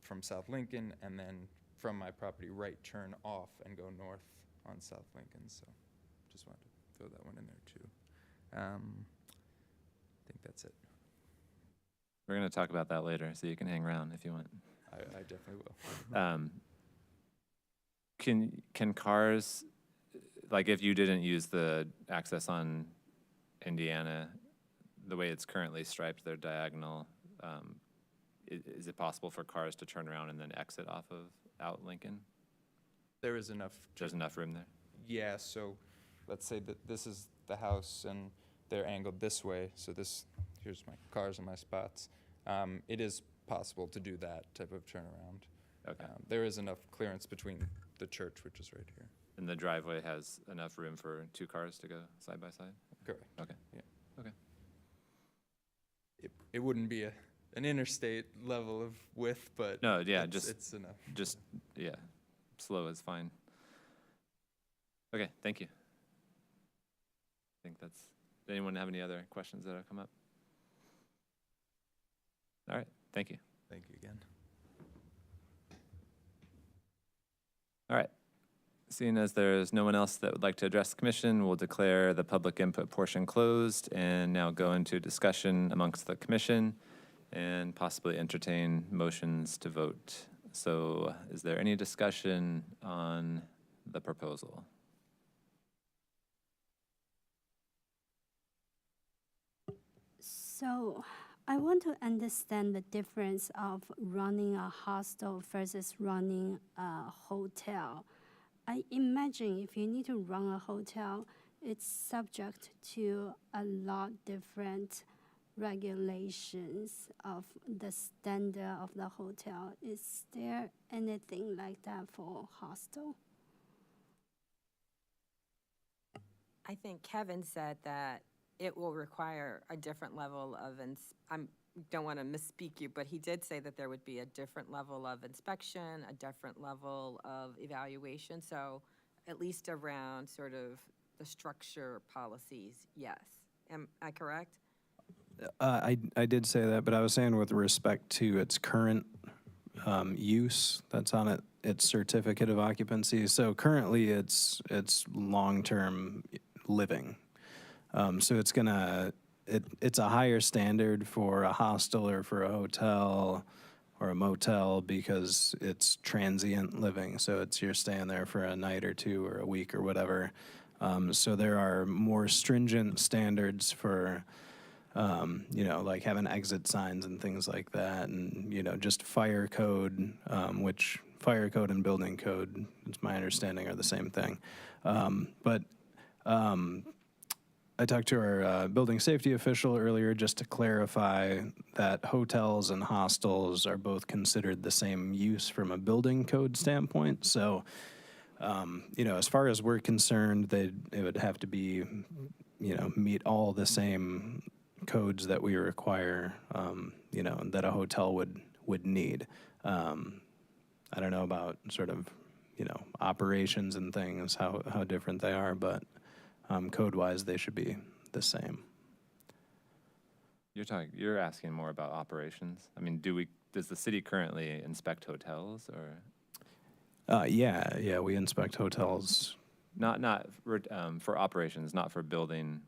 from South Lincoln, and then from my property right turn off and go north on South Lincoln. So just wanted to throw that one in there too. I think that's it. We're going to talk about that later, so you can hang around if you want. I definitely will. Can cars, like if you didn't use the access on Indiana, the way it's currently striped, they're diagonal, is it possible for cars to turn around and then exit off of out Lincoln? There is enough. There's enough room there? Yeah, so let's say that this is the house and they're angled this way. So here's my cars and my spots. It is possible to do that type of turnaround. Okay. There is enough clearance between the church, which is right here. And the driveway has enough room for 2 cars to go side by side? Correct. Okay. Yeah. Okay. It wouldn't be an interstate level of width, but No, yeah, it's enough. just, yeah, slow is fine. Okay, thank you. I think does anyone have any other questions that have come up? All right, thank you. Thank you again. All right. Seeing as there's no one else that would like to address the commission, we'll declare the public input portion closed and now go into discussion amongst the commission and possibly entertain motions to vote. So is there any discussion on the proposal? So I want to understand the difference of running a hostel versus running a hotel. I imagine if you need to run a hotel, it's subject to a lot different regulations of the standard of the hotel. Is there anything like that for hostel? I think Kevin said that it will require a different level of, I don't want to misspeak you, but he did say that there would be a different level of inspection, a different level of evaluation. So at least around sort of the structure policies, yes. Am I correct? I did say that, but I was saying with respect to its current use that's on its certificate of occupancy. So currently it's long-term living. So it's a higher standard for a hostel or for a hotel or a motel because it's transient living. So you're staying there for a night or 2 or a week or whatever. So there are more stringent standards for, like having exit signs and things like that. And, just fire code, which fire code and building code, it's my understanding, are the same thing. But I talked to our building safety official earlier just to clarify that hotels and hostels are both considered the same use from a building code standpoint. So, as far as we're concerned, it would have to be, meet all the same codes that we require, that a hotel would need. I don't know about sort of, operations and things, how different they are, but code-wise, they should be the same. You're asking more about operations. I mean, does the city currently inspect hotels or? Yeah, we inspect hotels. Not for operations, not for building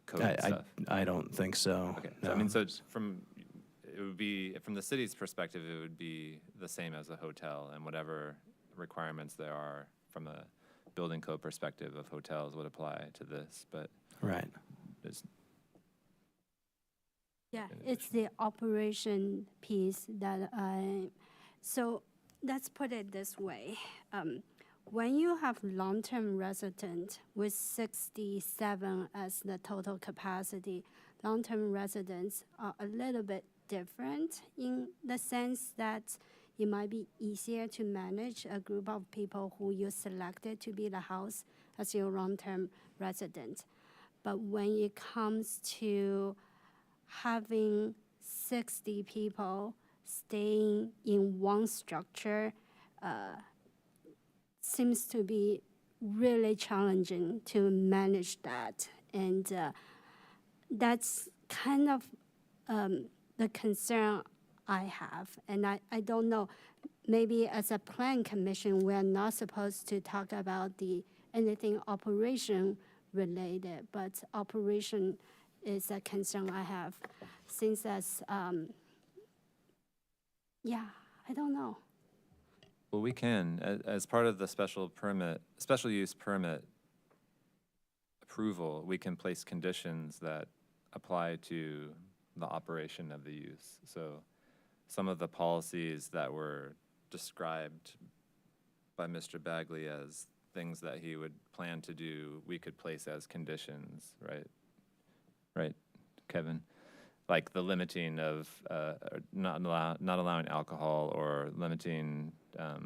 code stuff. I don't think so. Okay, No. so I mean, so it it would be, from the city's perspective, it would be the same as a hotel, and whatever requirements there are from a building code perspective of hotels would apply to this, but Right. it's, Yeah, in it's the operation piece that so let's put it this way. When you have long-term resident with 67 as the total capacity, long-term residents are a little bit different in the sense that it might be easier to manage a group of people who you selected to be the house as your long-term resident. But when it comes to having 60 people staying in one structure seems to be really challenging to manage that. And that's kind of the concern I have. And I don't know, maybe as a plan commission, we're not supposed to talk about anything operation related, but operation is a concern I have since that's, yeah, I don't know. well, we can, as part of the special use permit approval, we can place conditions that apply to the operation of the use. So some of the policies that were described by Mr. Bagley as things that he would plan to do, we could place as conditions, right? Right, Kevin? Like the limiting of not allowing alcohol, or limiting, what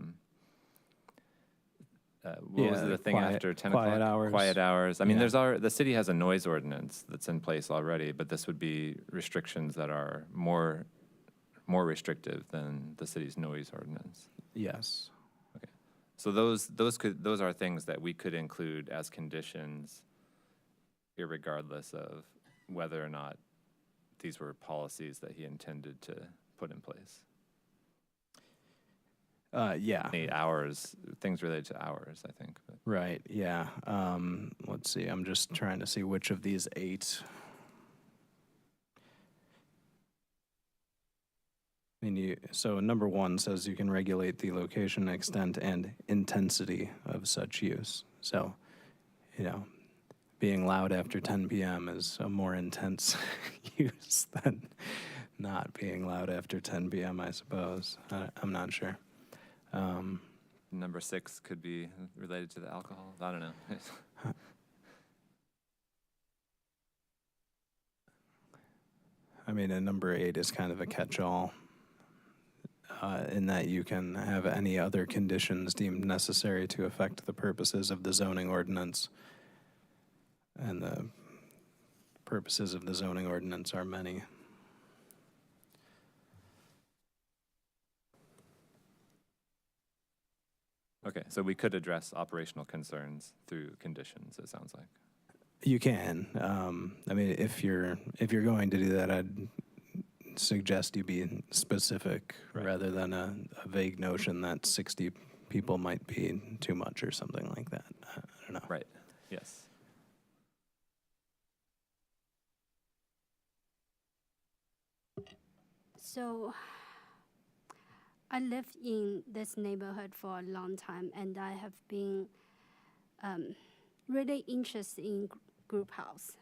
was Yeah, the thing quiet- after 10 quiet o'clock? hours. Quiet hours. I mean, Yeah. the city has a noise ordinance that's in place already, but this would be restrictions that are more restrictive than the city's noise ordinance. Yes. So those are things that we could include as conditions, irregardless of whether or not these were policies that he intended to put in place. Yeah. 8 hours, things related to hours, I think. But Right, yeah. Let's see, I'm just trying to see which of these 8. I mean, so number 1 says you can regulate the location, extent, and intensity of such use. So, being loud after 10 p.m. is a more intense use than not being loud after 10 p.m., I suppose. I'm not sure. number 6 could be related to the alcohol. I don't know. I mean, and number 8 is kind of a catch-all in that you can have any other conditions deemed necessary to affect the purposes of the zoning ordinance. And the purposes of the zoning ordinance are many. Okay, so we could address operational concerns through conditions, it sounds like. You can. I mean, if you're going to do that, I'd suggest you be specific Right. rather than a vague notion that 60 people might be too much or something like that. I don't know. Right, yes. So I lived in this neighborhood for a long time, and I have been really interested in group house.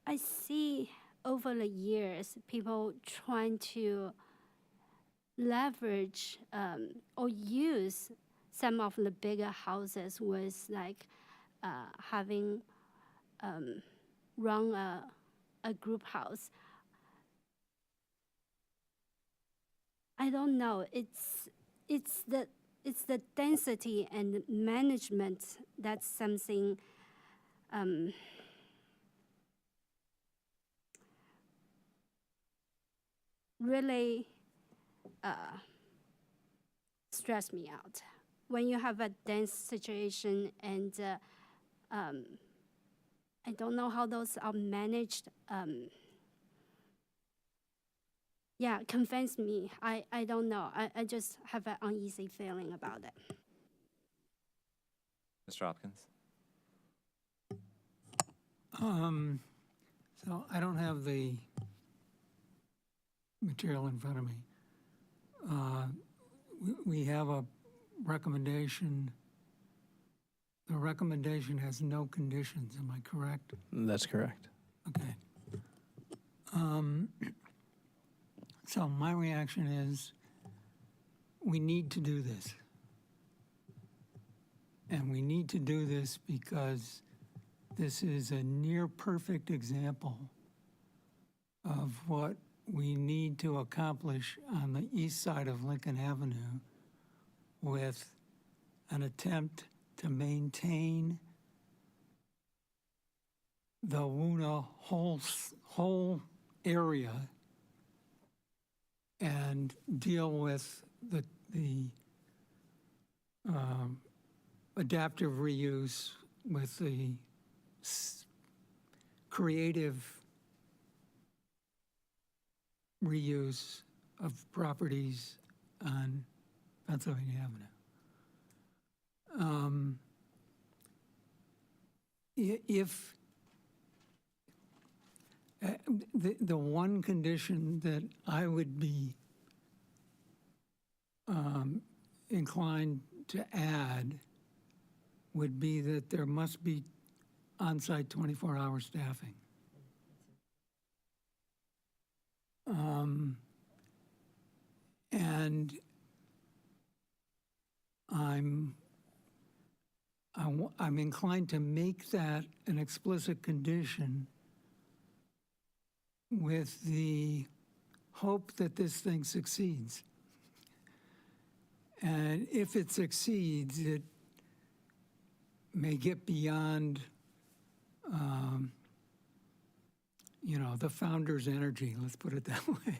I see over the years people trying to leverage or use some of the bigger houses with like having run a group house. I don't know. It's the density and management that's something really stress me out. When you have a dense situation and I don't know how those are managed. Yeah, convince me. I don't know. I just have an uneasy feeling about it. Mr. Hopkins? So I don't have the material in front of me. We have a recommendation. The recommendation has no conditions, am I correct? That's correct. Okay. So my reaction is, we need to do this. And we need to do this because this is a near perfect example of what we need to accomplish on the east side of Lincoln Avenue with an attempt to maintain the Woona whole area and deal with the adaptive reuse with the creative reuse of properties on Pennsylvania Avenue. If the one condition that I would be inclined to add would be that there must be on-site 24-hour staffing. And I'm inclined to make that an explicit condition with the hope that this thing succeeds. And if it succeeds, it may get beyond, the founder's energy, let's put it that way.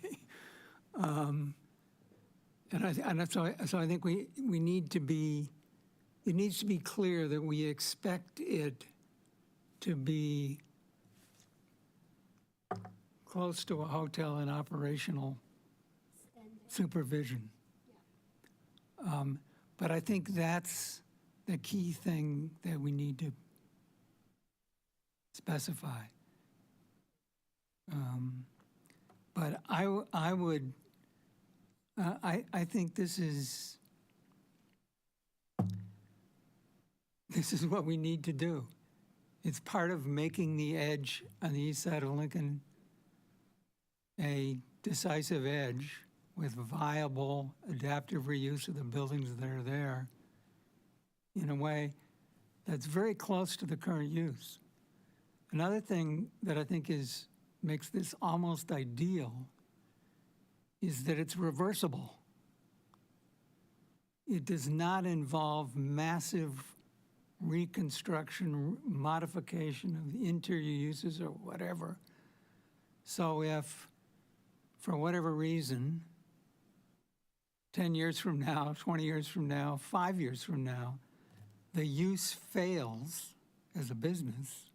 So I think we need to be, it needs to be clear that we expect it to be close to a hotel in operational supervision. But I think that's the key thing that we need to specify. But I would, I think this is what we need to do. It's part of making the edge on the east side of Lincoln a decisive edge with viable adaptive reuse of the buildings that are there in a way that's very close to the current use. Another thing that I think makes this almost ideal is that it's reversible. It does not involve massive reconstruction, modification of the interior uses or whatever. So if, for whatever reason, 10 years from now, 20 years from now, 5 years from now, the use fails as a business,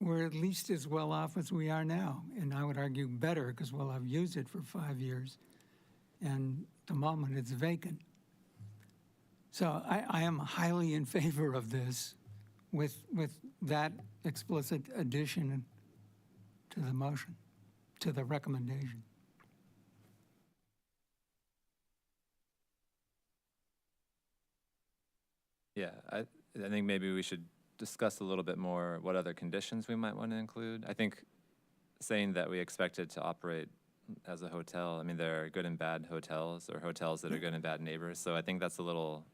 we're at least as well off as we are now. And I would argue better because we'll have used it for 5 years. And at the moment it's vacant. So I am highly in favor of this with that explicit addition to the motion, to the recommendation. Yeah, I think maybe we should discuss a little bit more what other conditions we might want to include. I think saying that we expect it to operate as a hotel, I mean, there are good and bad hotels or hotels that are good and bad neighbors. So I think that's a little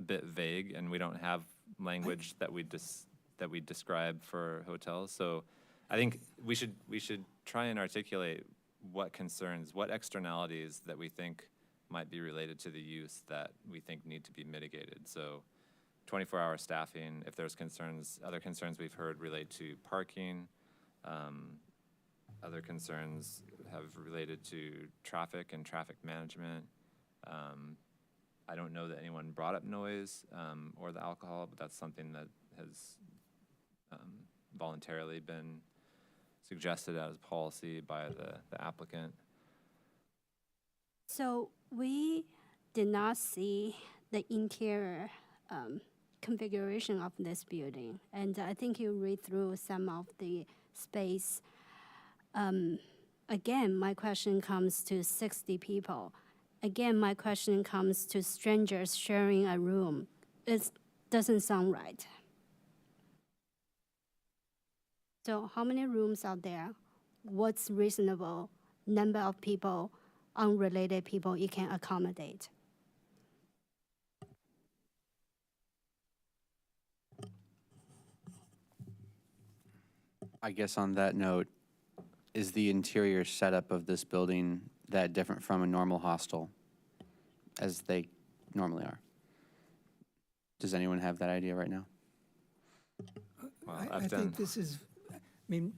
bit vague, and we don't have language that we describe for hotels. So I think we should try and articulate what concerns, what externalities that we think might be related to the use that we think need to be mitigated. So 24-hour staffing, if there's concerns, other concerns we've heard relate to parking. Other concerns have related to traffic and traffic management. I don't know that anyone brought up noise or the alcohol, but that's something that has voluntarily been suggested as policy by the applicant. So we did not see the interior configuration of this building. And I think you read through some of the space. Again, my question comes to 60 people. Again, my question comes to strangers sharing a room. It doesn't sound right. So how many rooms are there? What's reasonable number of people, unrelated people you can accommodate? I guess on that note, is the interior setup of this building that different from a normal hostel as they normally are? Does anyone have that idea right now? Well, I I've done, think this is, I mean,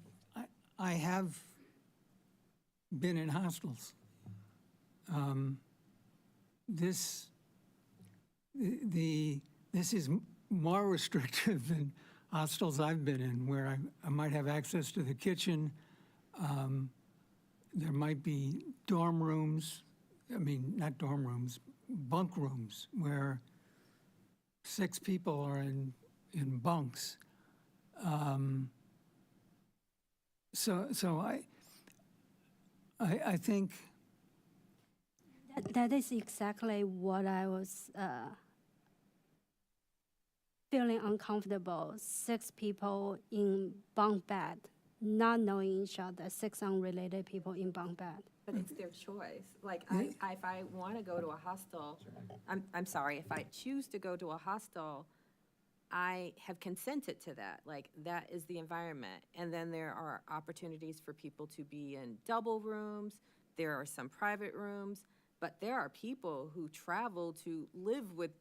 I have been in hostels. This is more restrictive than hostels I've been in, where I might have access to the kitchen. There might be dorm rooms, I mean, not dorm rooms, bunk rooms, where 6 people are in bunks. So I think That is exactly what I was feeling uncomfortable. 6 people in bunk bed, not knowing each other, 6 unrelated people in bunk bed. But it's their choice. Like, if I want to go to a hostel, I'm sorry, if I choose to go to a hostel, I have consented to that. Like, that is the environment. And then there are opportunities for people to be in double rooms. There are some private rooms. But there are people who travel to live with,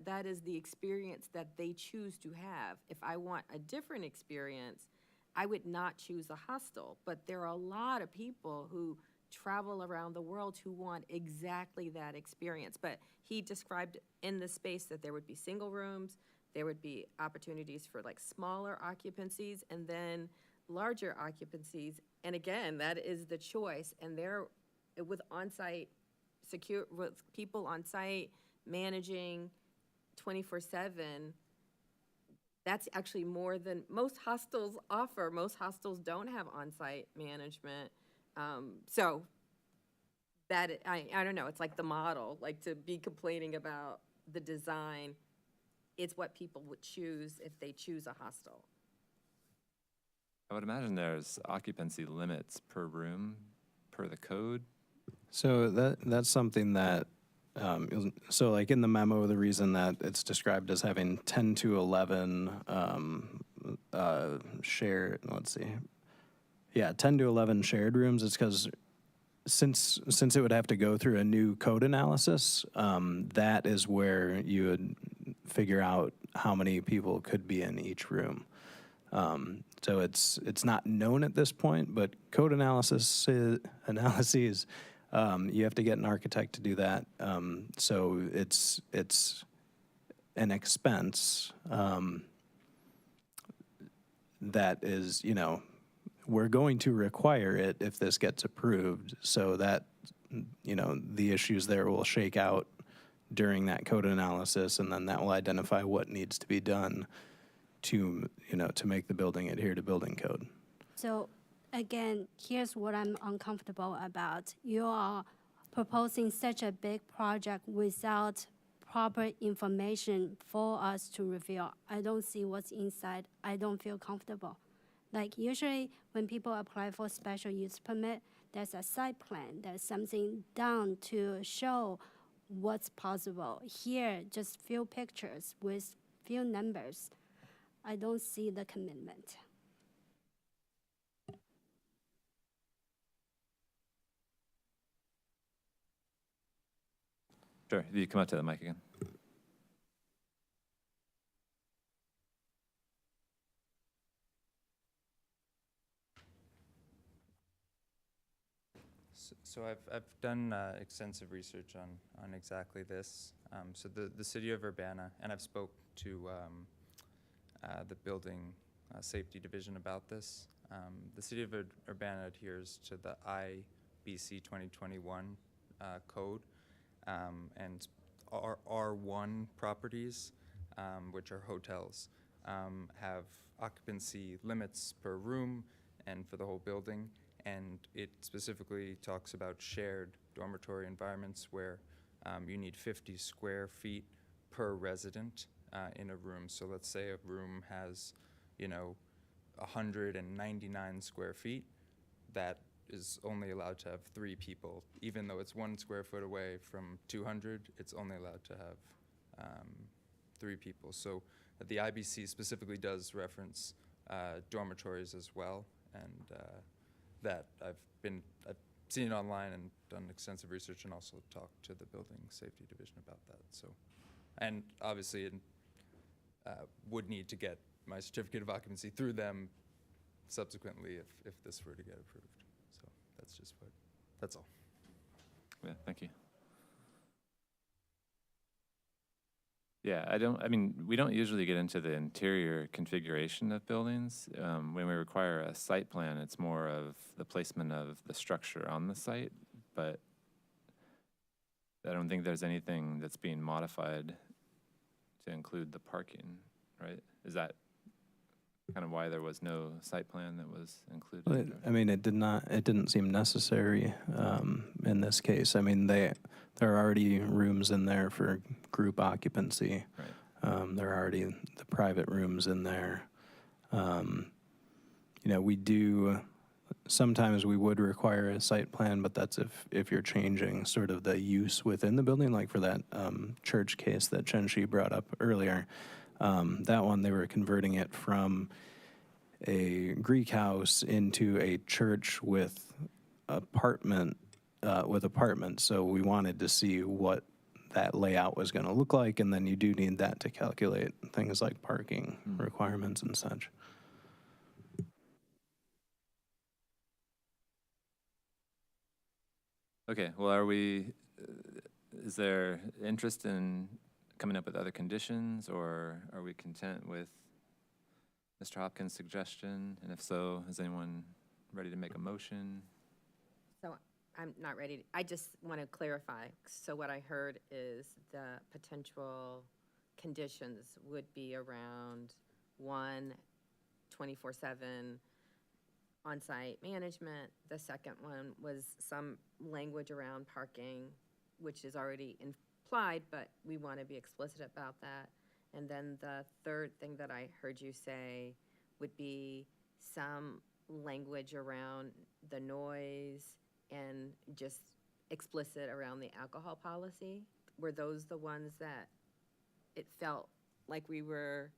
that is the experience that they choose to have. If I want a different experience, I would not choose a hostel. But there are a lot of people who travel around the world who want exactly that experience. But he described in the space that there would be single rooms, there would be opportunities for like smaller occupancies and then larger occupancies. And again, that is the choice. And there, with on-site with people on site managing 24/7, that's actually more than most hostels offer. Most hostels don't have on-site management. So that, I don't know, it's like the model, like to be complaining about the design, it's what people would choose if they choose a hostel. I would imagine there's occupancy limits per room, per the code. So that's something that, so like in the memo, the reason that it's described as having 10 to 11 shared, let's see. Yeah, 10 to 11 shared rooms, it's because since it would have to go through a new code analysis, that is where you would figure out how many people could be in each room. So it's not known at this point, but code analyses, you have to get an architect to do that. So it's an expense that is, we're going to require it if this gets approved, so that, the issues there will shake out during that code analysis, and then that will identify what needs to be done to make the building adhere to building code. So again, here's what I'm uncomfortable about. You are proposing such a big project without proper information for us to review. I don't see what's inside. I don't feel comfortable. Like usually when people apply for special use permit, there's a site plan, there's something done to show what's possible. Here, just few pictures with few numbers. I don't see the commitment. Sure, if you come up to the mic again. So I've done extensive research on exactly this. So the city of Urbana, and I've spoke to the building safety division about this. The city of Urbana adheres to the IBC 2021 code, and R1 properties which are hotels, have occupancy limits per room and for the whole building. And it specifically talks about shared dormitory environments where you need 50 square feet per resident in a room. So let's say a room has, 199 square feet. That is only allowed to have 3 people. Even though it's 1 square foot away from 200, it's only allowed to have 3 people. So the IBC specifically does reference dormitories as well, and that I've seen it online and done extensive research, and also talked to the building safety division about that. So, and obviously, it would need to get my certificate of occupancy through them subsequently if this were to get approved. So that's all. Yeah, thank you. Yeah, we don't usually get into the interior configuration of buildings. When we require a site plan, it's more of the placement of the structure on the site, but I don't think there's anything that's being modified to include the parking, right? Is that kind of why there was no site plan that was included? Well, it didn't seem necessary in this case. I mean, there are already rooms in there for group occupancy. Right. There are already the private rooms in there. Sometimes we would require a site plan, but that's if you're changing sort of the use within the building, like for that church case that Chen-Shi brought up earlier. That one, they were converting it from a Greek house into a church with apartments. So we wanted to see what that layout was going to look like, and then you do need that to calculate things like parking requirements and such. Okay, well, is there interest in coming up with other conditions, or are we content with Mr. Hopkins' suggestion? And if so, is anyone ready to make a motion? So I'm not ready. I just want to clarify. So what I heard is the potential conditions would be around 1, 24/7 on-site management. The second one was some language around parking, which is already implied, but we want to be explicit about that. And then the third thing that I heard you say would be some language around the noise and just explicit around the alcohol policy. Were those the ones that it felt like we were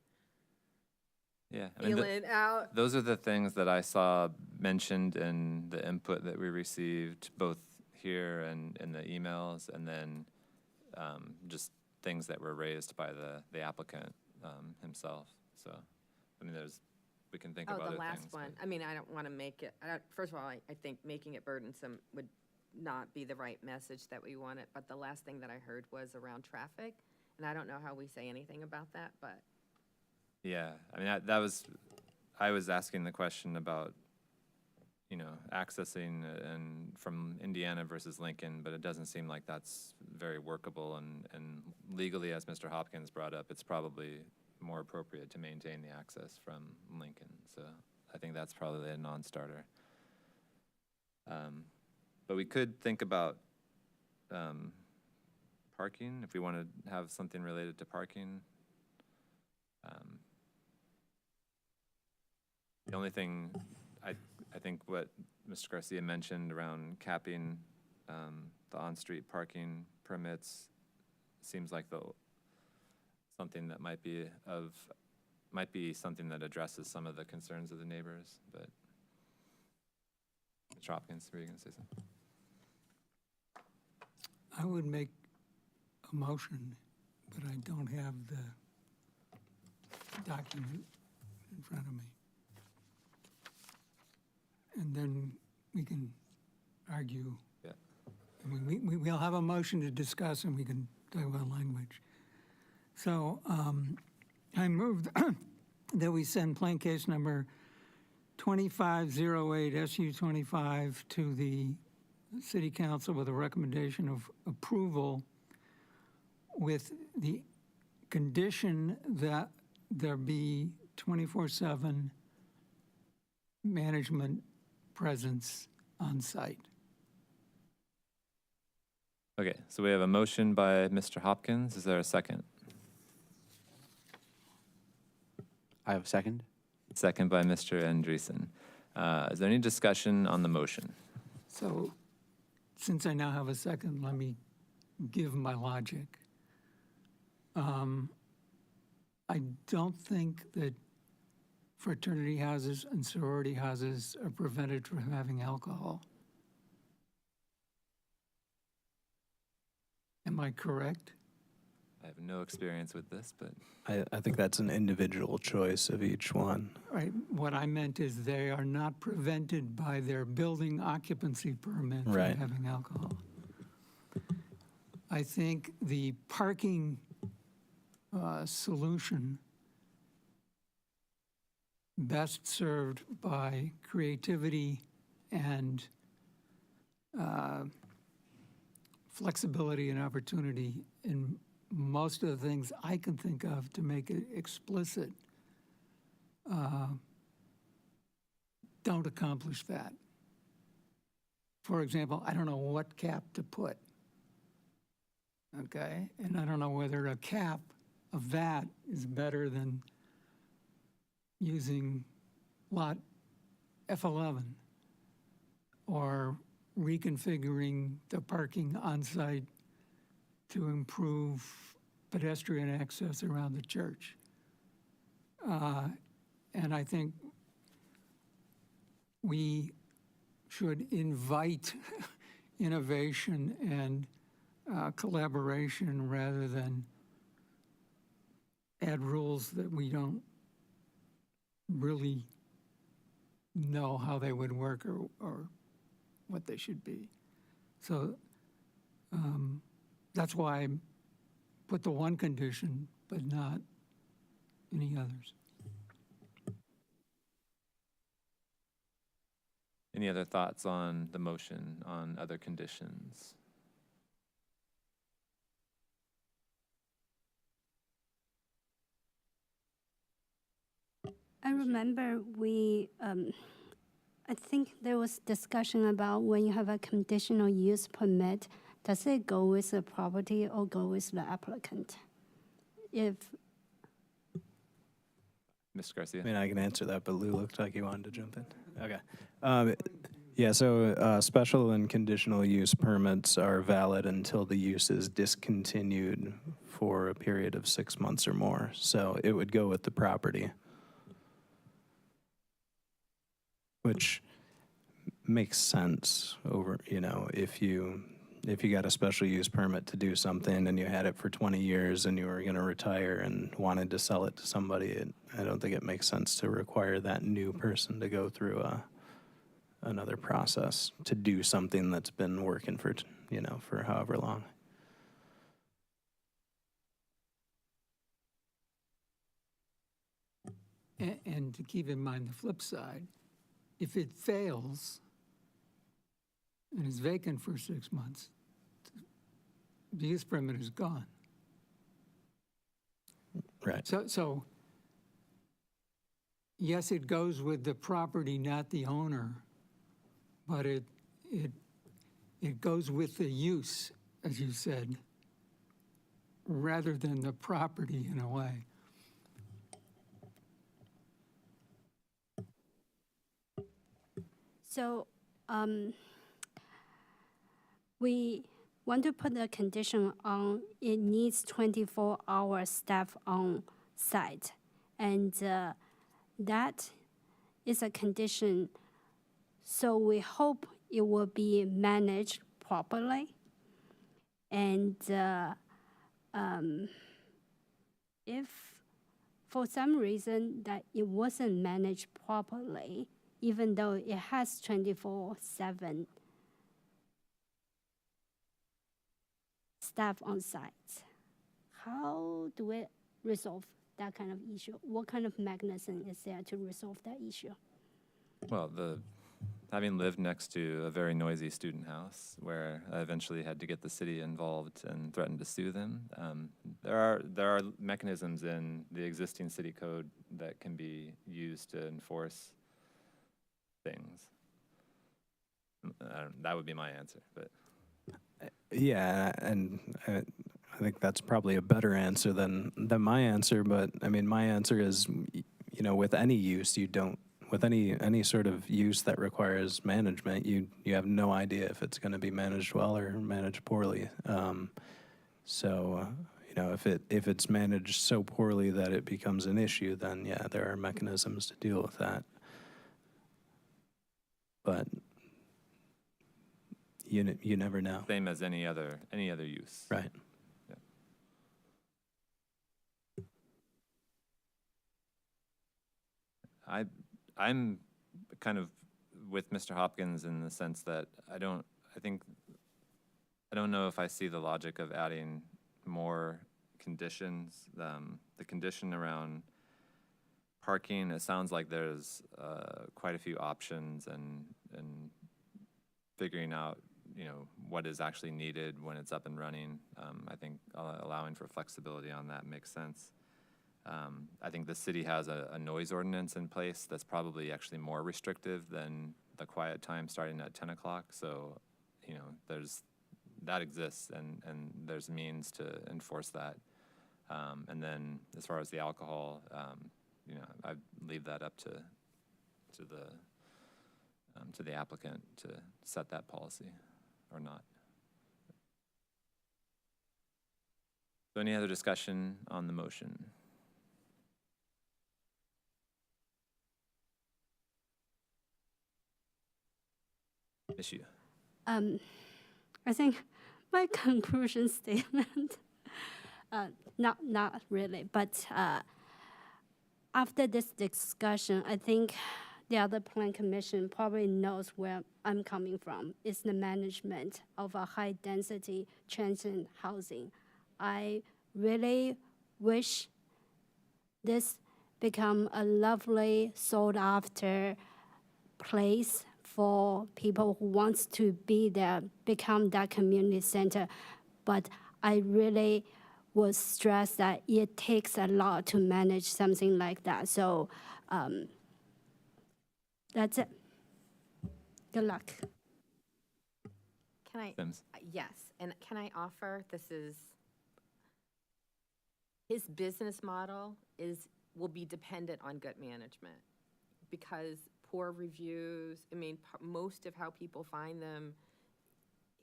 Yeah, feeling out? those are the things that I saw mentioned in the input that we received, both here and in the emails, and then just things that were raised by the applicant himself. So, we can think of Oh, other the things. last one. I mean, I don't want to make it, first of all, I think making it burdensome would not be the right message that we wanted. But the last thing that I heard was around traffic. And I don't know how we say anything about that, but. Yeah, I was asking the question about, accessing and from Indiana versus Lincoln, but it doesn't seem like that's very workable, and legally, as Mr. Hopkins brought up, it's probably more appropriate to maintain the access from Lincoln. So I think that's probably a non-starter. But we could think about parking, if we want to have something related to parking. The only thing, I think what Mr. Garcia mentioned around capping the on-street parking permits seems like something that might be something that addresses some of the concerns of the neighbors. But Mr. Hopkins, were you going to say something? I would make a motion, but I don't have the document in front of me. And then we can argue. Yeah. We'll have a motion to discuss, and we can talk about language. So I move that we send plain case number 2508 SU25 to the City Council with a recommendation of approval with the condition that there be 24/7 management presence on site. Okay, so we have a motion by Mr. Hopkins. Is there a second? I have a second. Second by Mr. Andreessen. Is there any discussion on the motion? So since I now have a second, let me give my logic. I don't think that fraternity houses and sorority houses are prevented from having alcohol. Am I correct? I have no experience with this, but I think that's an individual choice of each one. Right, what I meant is they are not prevented by their building occupancy permit from Right. having alcohol. I think the parking solution best served by creativity and flexibility and opportunity in most of the things I can think of to make it explicit don't accomplish that. For example, I don't know what cap to put, okay? And I don't know whether a cap of that is better than using lot F11 or reconfiguring the parking on site to improve pedestrian access around the church. And I think we should invite innovation and collaboration rather than add rules that we don't really know how they would work or what they should be. So that's why I put the one condition, but not any others. any other thoughts on the motion on other conditions? I remember I think there was discussion about when you have a conditional use permit, does it go with the property or go with the applicant? If, Mr. Garcia? I mean, I can answer that, but Lou looked like he wanted to jump in. Okay. Yeah, so special and conditional use permits are valid until the use is discontinued for a period of 6 months or more. So it would go with the property, which makes sense over, if you got a special use permit to do something and you had it for 20 years and you were going to retire and wanted to sell it to somebody, I don't think it makes sense to require that new person to go through another process to do something that's been working for, for however long. And to keep in mind the flip side, if it fails and is vacant for 6 months, the use permit is gone. Right. So yes, it goes with the property, not the owner, but it goes with the use, as you said, rather than the property in a way. so we want to put a condition on it needs 24-hour staff on site. And that is a condition. So we hope it will be managed properly. And if for some reason that it wasn't managed properly, even though it has 24/7 staff on site, how do we resolve that kind of issue? What kind of mechanism is there to resolve that issue? Well, having lived next to a very noisy student house where I eventually had to get the city involved and threatened to sue them, there are mechanisms in the existing city code that can be used to enforce things. That would be my answer, but Yeah, and I think that's probably a better answer than my answer. But I mean, my answer is, you know, with any use, you don't, with any sort of use that requires management, you have no idea if it's going to be managed well or managed poorly. You know, if it's managed so poorly that it becomes an issue, then yeah, there are mechanisms to deal with that. But you never know. same as any other use. Right. I'm kind of with Mr. Hopkins in the sense that I don't know if I see the logic of adding more conditions. The condition around parking, it sounds like there's quite a few options and figuring out, you know, what is actually needed when it's up and running. I think allowing for flexibility on that makes sense. I think the city has a noise ordinance in place that's probably actually more restrictive than the quiet time starting at 10 o'clock. So, you know, that exists and there's means to enforce that. And then as far as the alcohol, you know, I leave that up to the applicant to set that policy or not. So any other discussion on the motion? Issue. I think my conclusion statement, not really, but after this discussion, I think the other plan commission probably knows where I'm coming from. It's the management of a high-density transient housing. I really wish this become a lovely, sought-after place for people who wants to be there, become that community center. But I really would stress that it takes a lot to manage something like that. So that's it. Good luck. Can I? Sims. Yes, and can I offer, his business model will be dependent on good management because poor reviews, I mean, most of how people find them,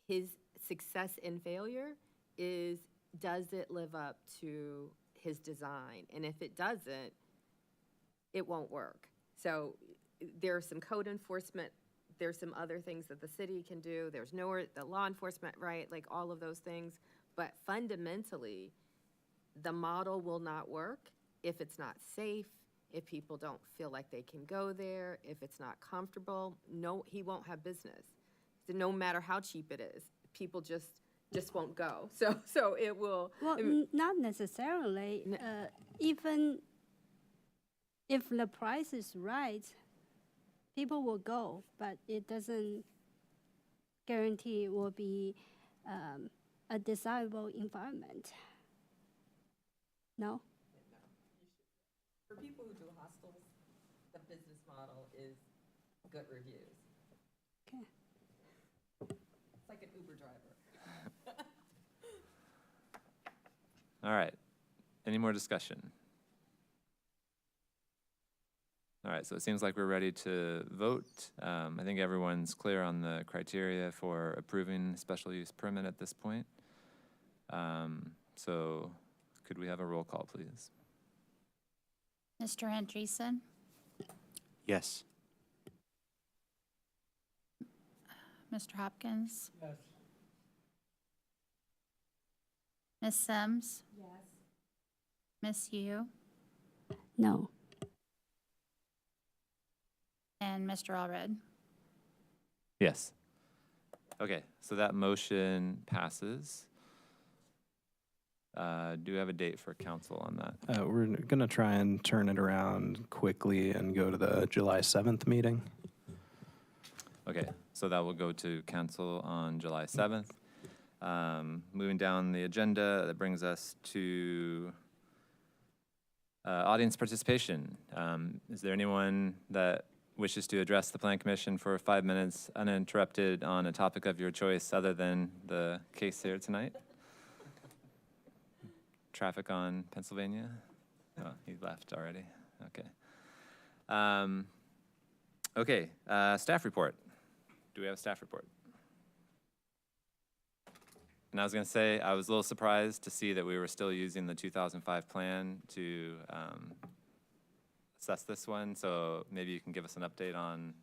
his success and failure is, does it live up to his design? And if it doesn't, it won't work. So there's some code enforcement, there's some other things that the city can do, there's nowhere, the law enforcement, right, like all of those things. But fundamentally, the model will not work if it's not safe, if people don't feel like they can go there, if it's not comfortable. No, he won't have business. So no matter how cheap it is, people just won't go. So it will. Well, not necessarily. Even if the price is right, people will go, but it doesn't guarantee it will be a desirable environment. No? For people who do hostels, the business model is good reviews. Okay. It's like an Uber driver. All right. Any more discussion? All right, so it seems like we're ready to vote. I think everyone's clear on the criteria for approving special use permit at this point. So could we have a roll call, please? Mr. Andreessen, Yes. Mr. Hopkins? Yes. Ms. Sims? Yes. Ms. Yu? No. And Mr. Allred? Yes. Okay, so that motion passes. Do we have a date for council on that? We're going to try and turn it around quickly and go to the July 7th meeting. Okay, so that will go to council on July 7th. Moving down the agenda, that brings us to audience participation. Is there anyone that wishes to address the Plan Commission for 5 minutes uninterrupted on a topic of your choice other than the case here tonight? Traffic on Pennsylvania? Oh, he left already. Okay. Okay, staff report. Do we have a staff report? And I was going to say, I was a little surprised to see that we were still using the 2005 plan to assess this one. So maybe you can give us an update on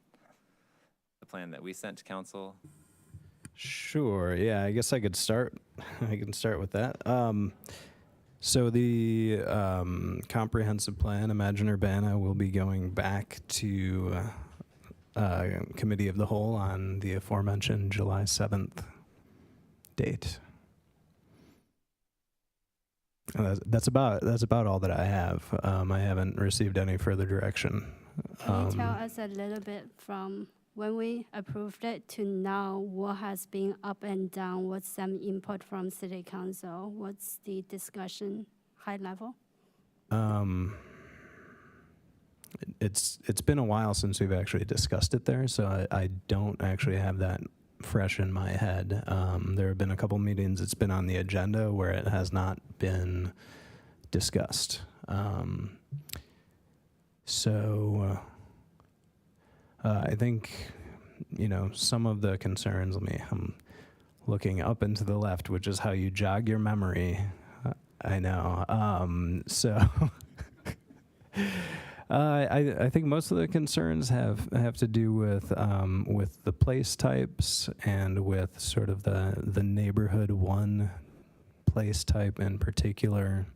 the plan that we sent to council. Sure. Yeah, I guess I could start. I can start with that. So the comprehensive plan, Imagine Urbana, will be going back to committee of the whole on the aforementioned July 7th date. And that's about all that I have. I haven't received any further direction. Can you tell us a little bit from when we approved it to now, what has been up and down? What's some input from City Council? What's the discussion, high level? It's been a while since we've actually discussed it there, so I don't actually have that fresh in my head. There have been a couple meetings it's been on the agenda where it has not been discussed. I think, some of the concerns, I'm looking up and to the left, which is how you jog your memory. I know. I think most of the concerns have to do with the place types and with sort of the neighborhood one place type in particular.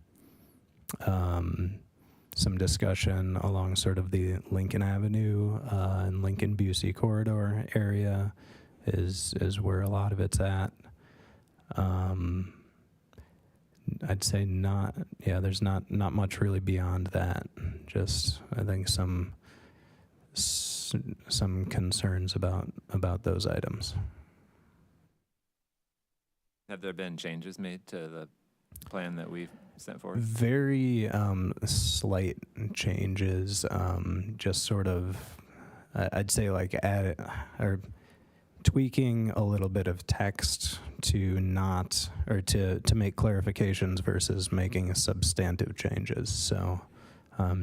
Some discussion along sort of the Lincoln Avenue and Lincoln Busey corridor area is where a lot of it's at. I'd say there's not much really beyond that. Just, I think some concerns about those items. Have there been changes made to the plan that we sent forward? Very slight changes, just sort of, I'd say like tweaking a little bit of text to to make clarifications versus making substantive changes. So I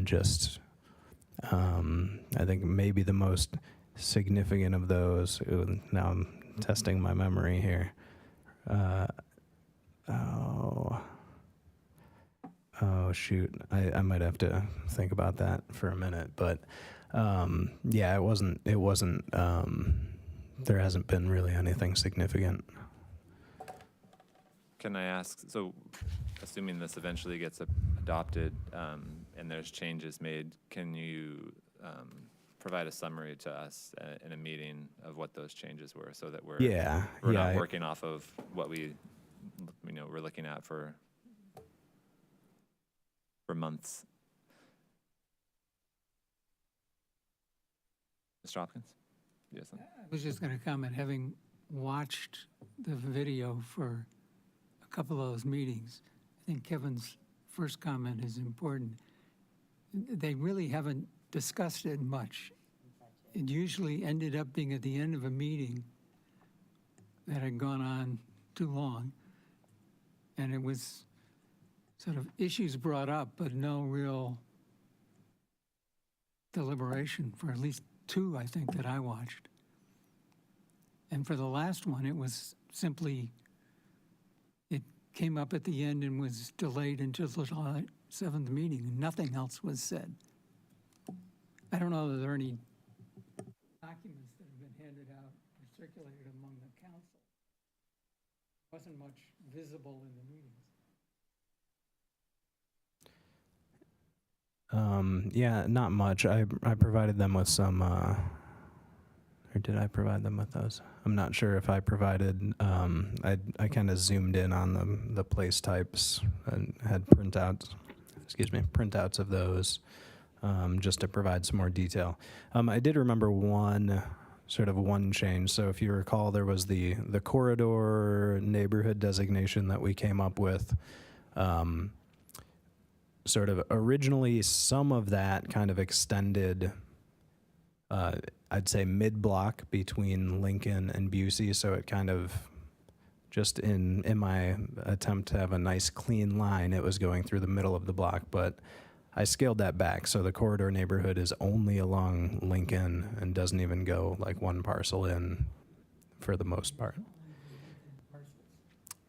think maybe the most significant of those, now I'm testing my memory here. Oh shoot, I might have to think about that for a minute, but it wasn't there hasn't been really anything significant. Can I ask, so assuming this eventually gets adopted and there's changes made, can you provide a summary to us in a meeting of what those changes were so that we're not working off of what we're looking at for months? Mr. Hopkins? Yes. I was just going to comment, having watched the video for a couple of those meetings, I think Kevin's first comment is important. They really haven't discussed it much. It usually ended up being at the end of a meeting that had gone on too long, and it was sort of issues brought up, but no real deliberation for at least two, I think, that I watched. And for the last one, it was simply, it came up at the end and was delayed until the July 7th meeting, and nothing else was said. I don't know if there are any documents that have been handed out or circulated among the council. Wasn't much visible in the meetings. Not much. I provided them with some, or did I provide them with those? I'm not sure if I provided, I kind of zoomed in on the place types and had printouts of those, just to provide some more detail. I did remember one sort of one change. So if you recall, there was the corridor neighborhood designation that we came up with. Sort of originally, some of that kind of extended, I'd say mid-block between Lincoln and Busey. So it kind of, just in my attempt to have a nice clean line, it was going through the middle of the block, but I scaled that back. So the corridor neighborhood is only along Lincoln and doesn't even go like one parcel in for the most part.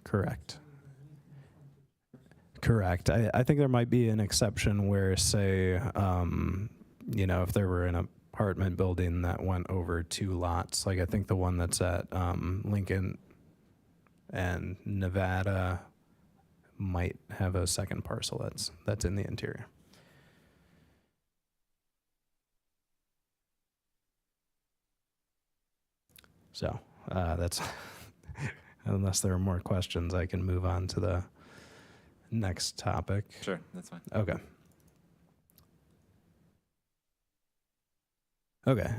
Correct. Correct. I think there might be an exception where, say, if there were an apartment building that went over 2 lots, like I think the one that's at Lincoln and Nevada might have a second parcel that's in the interior. So that's, unless there are more questions, I can move on to the next topic. Sure, that's fine. Okay. Okay,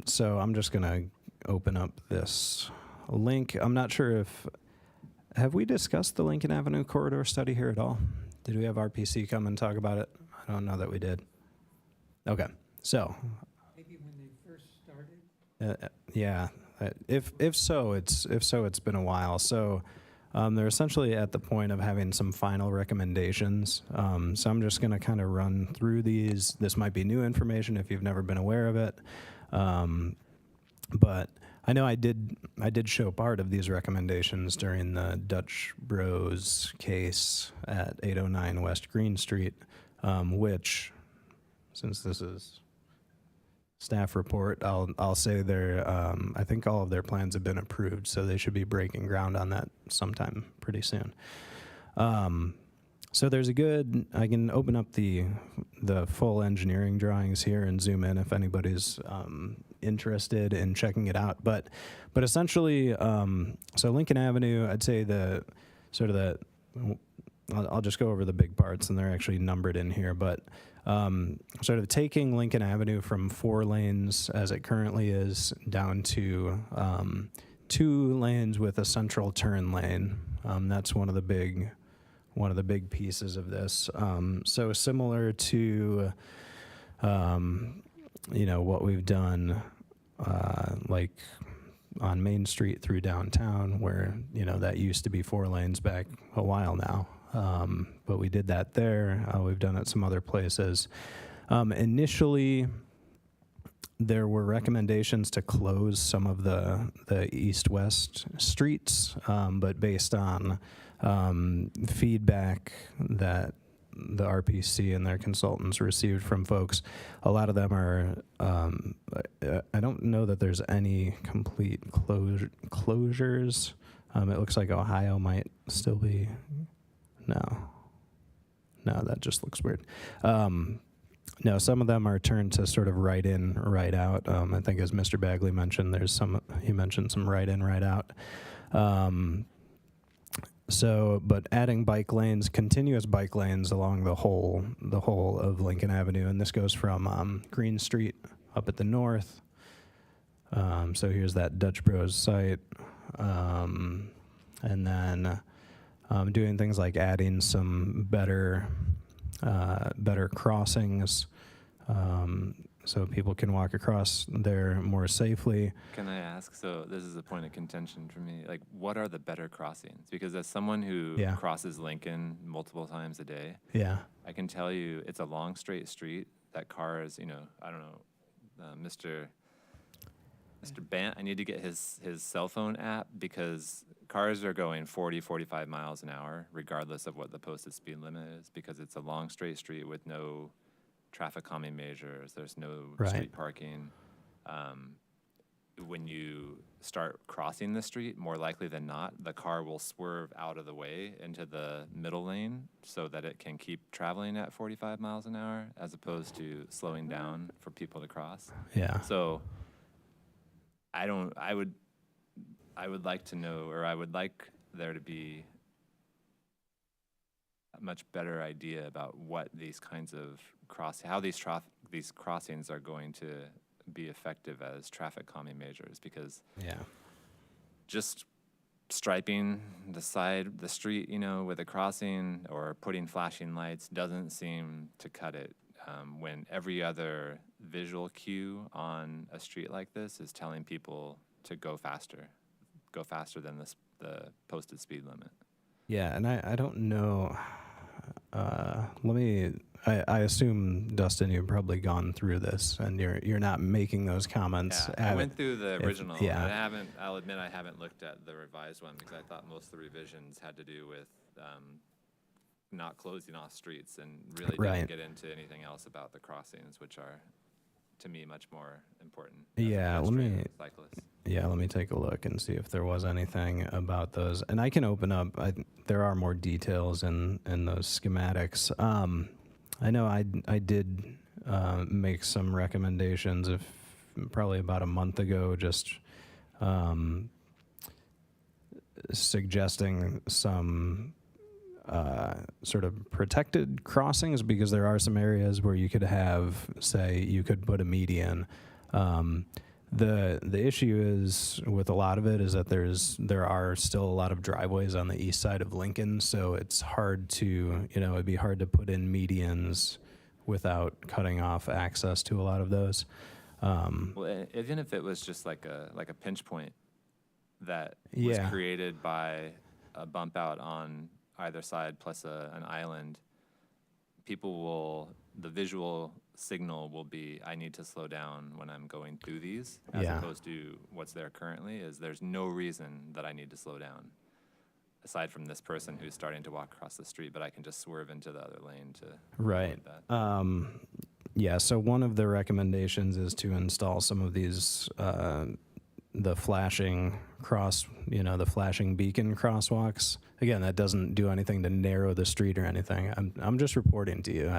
so I'm just gonna open up this link. I'm not sure have we discussed the Lincoln Avenue corridor study here at all? Did we have RPC come and talk about it? I don't know that we did. Okay, so. Maybe when they first started? Yeah, if so, it's been a while. So they're essentially at the point of having some final recommendations. So I'm just going to kind of run through these. This might be new information if you've never been aware of it. But I know I did show part of these recommendations during the Dutch Bros case at 809 West Green Street, which, since this is staff report, I'll say I think all of their plans have been approved, so they should be breaking ground on that sometime pretty soon. So there's I can open up the full engineering drawings here and zoom in if anybody's interested in checking it out. But essentially, so Lincoln Avenue, I'd say I'll just go over the big parts, and they're actually numbered in here, but sort of taking Lincoln Avenue from 4 lanes as it currently is down to 2 lanes with a central turn lane. That's one of the big pieces of this. So similar to what we've done like on Main Street through downtown, where that used to be 4 lanes back a while now. But we did that there. We've done it some other places. Initially, there were recommendations to close some of the east-west streets, but based on feedback that the RPC and their consultants received from folks, a lot of them are, I don't know that there's any complete closures. It looks like Ohio might still be. No, that just looks weird. No, some of them are turned to sort of right in, right out. I think as Mr. Bagley mentioned, he mentioned some right in, right out. But adding bike lanes, continuous bike lanes along the whole of Lincoln Avenue, and this goes from Green Street up at the north. So here's that Dutch Bros site, and then doing things like adding some better crossings, so people can walk across there more safely. Can I ask, so this is a point of contention for me, like what are the better crossings? Because as someone who crosses Lincoln multiple times a day, I can tell you it's a long straight street. That car is, I don't know, Mr. Bant, I need to get his cell phone app, because cars are going 40, 45 miles an hour, regardless of what the posted speed limit is, because it's a long straight street with no traffic calming measures. There's no street parking. When you start crossing the street, more likely than not, the car will swerve out of the way into the middle lane so that it can keep traveling at 45 miles an hour, as opposed to slowing down for people to cross. Yeah. So I would like to know, or I would like there to be a much better idea about what these kinds of how these crossings are going to be effective as traffic calming measures, because Yeah. just striping the street, with a crossing or putting flashing lights doesn't seem to cut it, when every other visual cue on a street like this is telling people to go faster than the posted speed limit. Yeah, and I don't know. I assume, Dustin, you've probably gone through this, and you're not making those comments. Yeah, I went through the original. yeah. I'll admit I haven't looked at the revised one, because I thought most of the revisions had to do with not closing off streets, and really Right. didn't get into anything else about the crossings, which are, to me, much more important. as a Yeah, let pedestrian me- and cyclist. Yeah, let me take a look and see if there was anything about those. And I can open up. There are more details in those schematics. I know I did make some recommendations probably about a month ago, just suggesting some sort of protected crossings, because there are some areas where you could have, say, you could put a median. The issue is with a lot of it is that there are still a lot of driveways on the east side of Lincoln, so it's hard to, it'd be hard to put in medians without cutting off access to a lot of those. Well, even if it was just like a pinch point that was Yeah. created by a bump out on either side plus an island, the visual signal will be, I need to slow down when I'm going through these, as Yeah. opposed to what's there currently is there's no reason that I need to slow down, aside from this person who's starting to walk across the street, but I can just swerve into the other lane to Right. avoid that. Yeah, so one of the recommendations is to install some of these, the flashing the flashing beacon crosswalks. Again, that doesn't do anything to narrow the street or anything. I'm just reporting to you.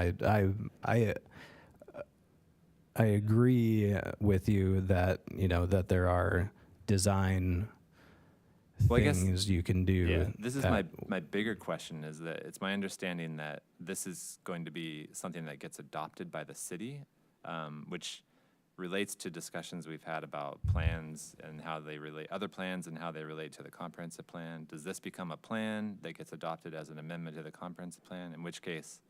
I agree with you that, that there are design Well, I guess- things you can do. Yeah, this is that- my bigger question, is that it's my understanding that this is going to be something that gets adopted by the city, which relates to discussions we've had about plans and how they relate, other plans and how they relate to the comprehensive plan. Does this become a plan that gets adopted as an amendment to the comprehensive plan? In which case,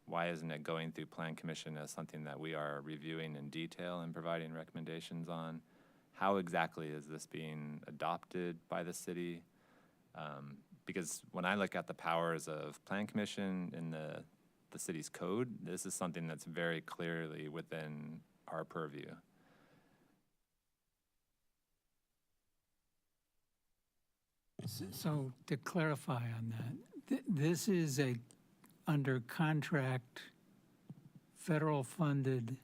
why isn't it going through Plan Commission as something that we are reviewing in detail and providing recommendations on? How exactly is this being adopted by the city? Because when I look at the powers of Plan Commission in the city's code, this is something that's very clearly within our purview. So to clarify on that, this is under contract, federal funded,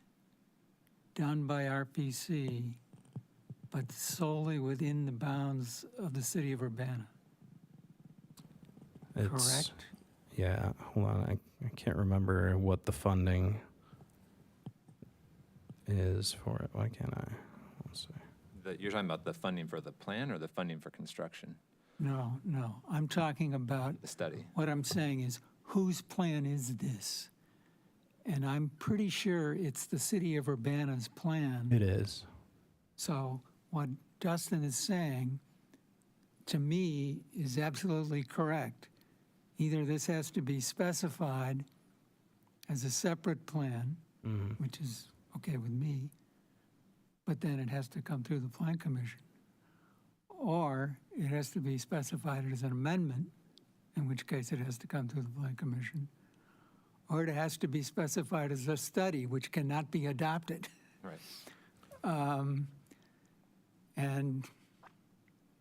done by RPC, but solely within the bounds of the city of Urbana, It's- correct? Yeah, hold on. I can't remember what the funding is for it. Why can't I? Let's see. You're talking about the funding for the plan or the funding for construction, No, I'm talking about, the study? what I'm saying is, whose plan is this? And I'm pretty sure it's the city of Urbana's plan. It is. So what Dustin is saying, to me, is absolutely correct. Either this has to be specified as a separate plan, which is okay with me, but then it has to come through the Plan Commission. Or it has to be specified as an amendment, in which case it has to come through the Plan Commission. Or it has to be specified as a study, which cannot be adopted. Right. And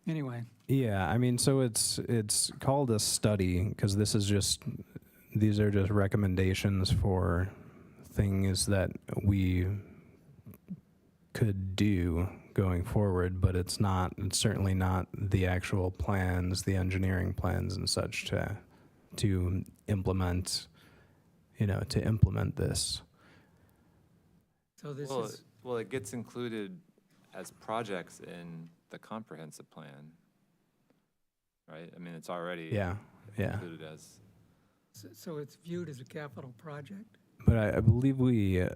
anyway, Yeah, I mean, so it's called a study because these are just recommendations for things that we could do going forward, but it's certainly not the actual plans, the engineering plans and such to implement, this. so this Well, is, well, it gets included as projects in the comprehensive plan, right? I mean, it's already Yeah. included as, so it's viewed as a capital project? But I believe we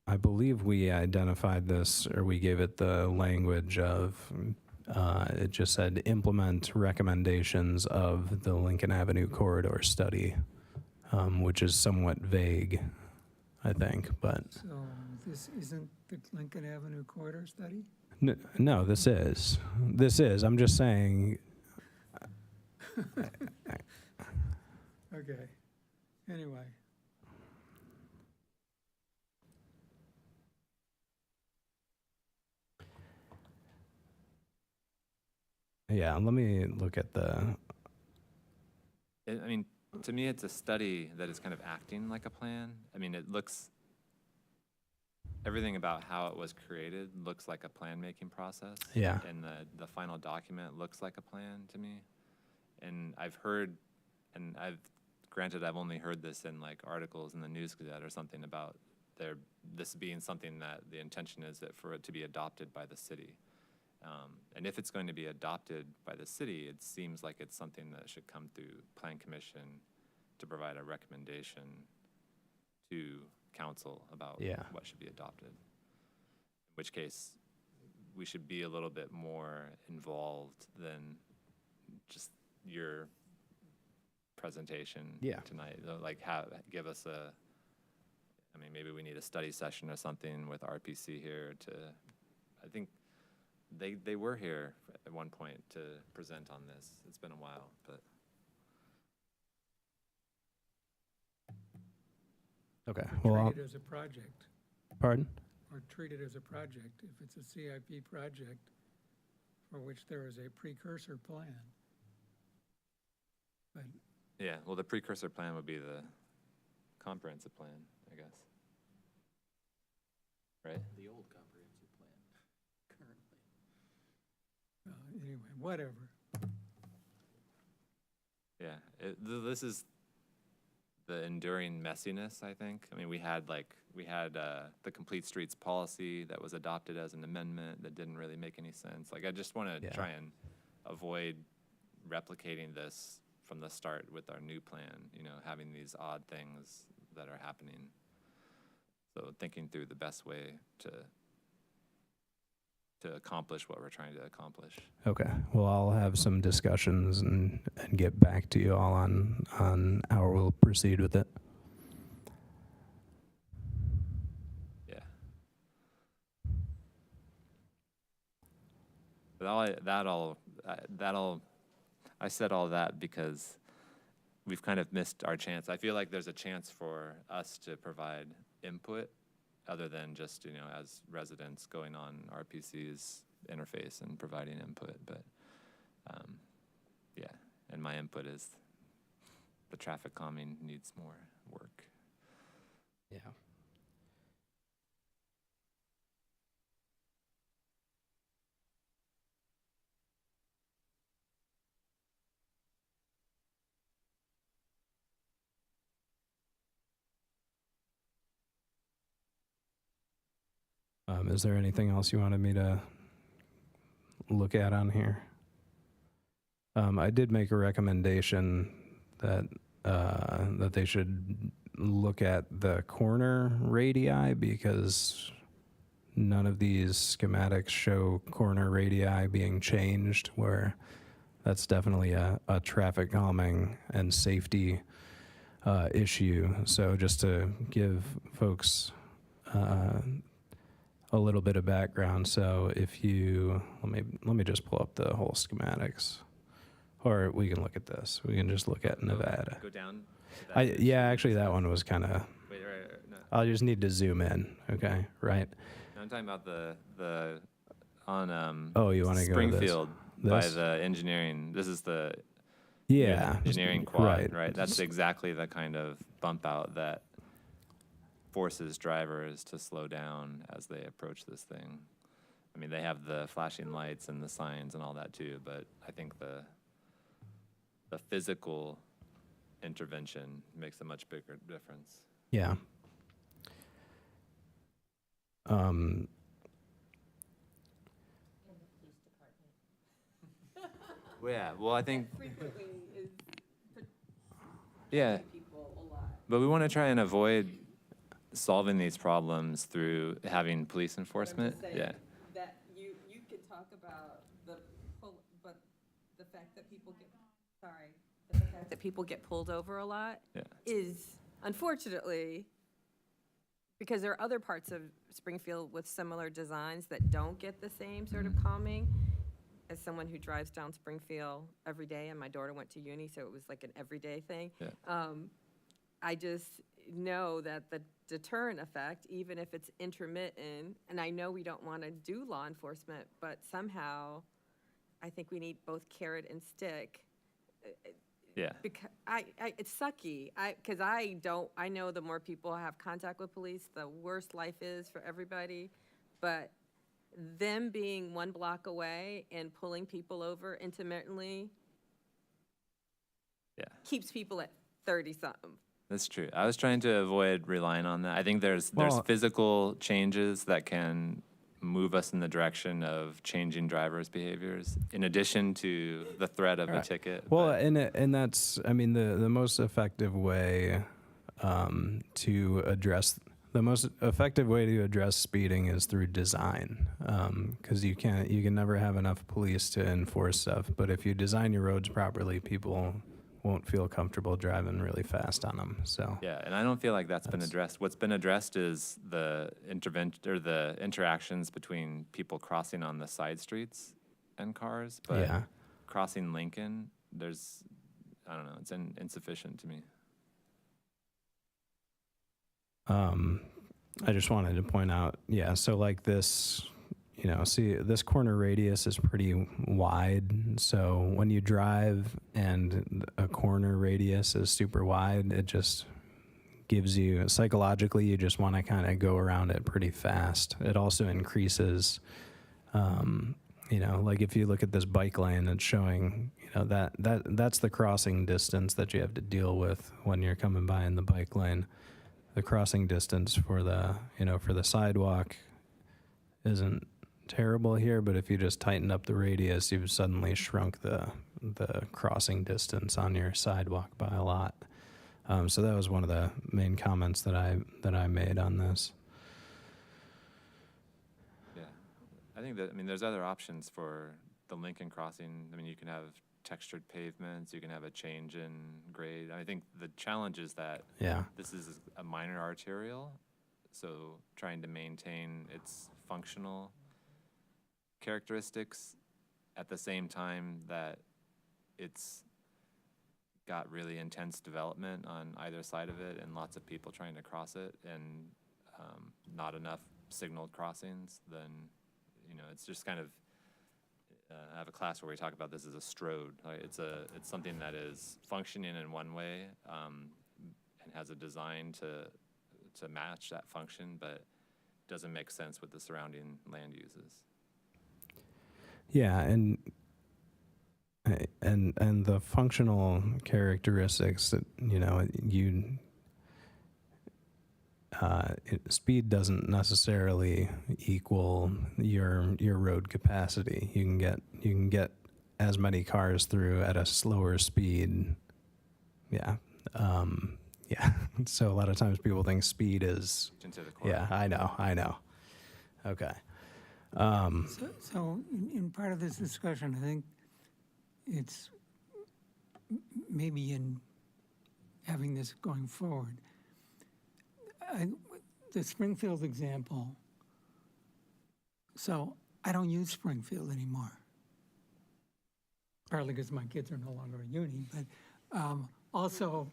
I believe we identified this, or we gave it the language of, it just said implement recommendations of the Lincoln Avenue corridor study, which is somewhat vague, I think, but So this isn't the Lincoln Avenue corridor study? no, this is. I'm just saying, Okay, anyway. yeah, let me look at the, I mean, to me, it's a study that is kind of acting like a plan. I mean, it looks, everything about how it was created looks like a plan-making process. Yeah. And the final document looks like a plan to me. And I've heard, and granted, I've only heard this in like articles in the News Gazette or something about this being something that the intention is that for it to be adopted by the city. And if it's going to be adopted by the city, it seems like it's something that should come through Plan Commission to provide a recommendation to council about Yeah. what should be adopted. In which case, we should be a little bit more involved than just your presentation Yeah. tonight. Like, give us I mean, maybe we need a study session or something with RPC here I think they were here at one point to present on this. It's been a while, but. okay, well, Treat it as a project, pardon? or treat it as a project, if it's a CIP project for which there is a precursor plan. But Yeah, well, the precursor plan would be the comprehensive plan, I guess. Right? The old comprehensive plan, currently. anyway, whatever. Yeah, this is the enduring messiness, I think. I mean, we had the Complete Streets policy that was adopted as an amendment that didn't really make any sense. Like, I just want to Yeah. try and avoid replicating this from the start with our new plan, having these odd things that are happening. So thinking through the best way to accomplish what we're trying to accomplish. Okay, well, I'll have some discussions and get back to you all on how we'll proceed with it. Yeah. But I said all that because we've kind of missed our chance. I feel like there's a chance for us to provide input other than just, as residents going on RPC's interface and providing input. But, yeah, and my input is the traffic calming needs more work. Yeah. Is there anything else you wanted me to look at on here? I did make a recommendation that that they should look at the corner radii because none of these schematics show corner radii being changed, where that's definitely a traffic calming and safety issue. So just to give folks a little bit of background. So if you, let me just pull up the whole schematics, or we can look at this. We can just look at Nevada. Go down. To that Yeah, actually that one was kind of, Wait, right, no. I'll just need to zoom in. Okay, right? No, I'm talking about the on Oh, you want to go to this? Springfield by This? the engineering. This is the Yeah. engineering quad, right. right? That's exactly the kind of bump out that forces drivers to slow down as they approach this thing. I mean, they have the flashing lights and the signs and all that too, but I think the physical intervention makes a much bigger difference. Yeah. Well, yeah, well, I think. Yeah. But we want to try and avoid solving these problems through having police enforcement. Yeah. That you could talk about but the fact that people get, the fact that people get pulled over a lot Yeah. is, unfortunately, because there are other parts of Springfield with similar designs that don't get the same sort of calming. As someone who drives down Springfield every day, and my daughter went to uni, so it was like an everyday thing. Yeah. I just know that the deterrent effect, even if it's intermittent, and I know we don't want to do law enforcement, but somehow I think we need both carrot and stick. Yeah. Because it's sucky. Because I know the more people have contact with police, the worse life is for everybody. But them being 1 block away and pulling people over intermittently Yeah. keeps people at 30-something. That's true. I was trying to avoid relying on that. I think there's Well- physical changes that can move us in the direction of changing drivers' behaviors, in addition to the threat of a Right. ticket. Well, but- and that's, I mean, the most effective way to address the most effective way to address speeding is through design, because you can never have enough police to enforce stuff. But if you design your roads properly, people won't feel comfortable driving really fast on them. So Yeah, and I don't feel like that's been addressed. What's been addressed is the the interactions between people crossing on the side streets and cars. But yeah. crossing Lincoln, I don't know, it's insufficient to me. I just wanted to point out, yeah, so like this, see, this corner radius is pretty wide. So when you drive and a corner radius is super wide, it just gives you, psychologically, you just want to kind of go around it pretty fast. It also increases, like if you look at this bike lane, it's showing, that's the crossing distance that you have to deal with when you're coming by in the bike lane. The crossing distance for the sidewalk isn't terrible here, but if you just tighten up the radius, you've suddenly shrunk the crossing distance on your sidewalk by a lot. So that was one of the main comments that I made on this. Yeah, I think there's other options for the Lincoln crossing. I mean, you can have textured pavements, you can have a change in grade. I think the challenge is that this is a minor arterial, so trying to maintain its functional characteristics at the same time that it's got really intense development on either side of it and lots of people trying to cross it and not enough signaled crossings, then it's just kind of I have a class where we talk about this as a strode. Right? It's something that is functioning in one way and has a design to match that function, but doesn't make sense with the surrounding land uses. Yeah, and the functional characteristics that speed doesn't necessarily equal your road capacity. You can get as many cars through at a slower speed. Yeah. So a lot of times people think speed is. Into the corner. Yeah, I know. Okay. So in part of this discussion, I think it's maybe in having this going forward, the Springfield example, so I don't use Springfield anymore, partly because my kids are no longer at uni, but also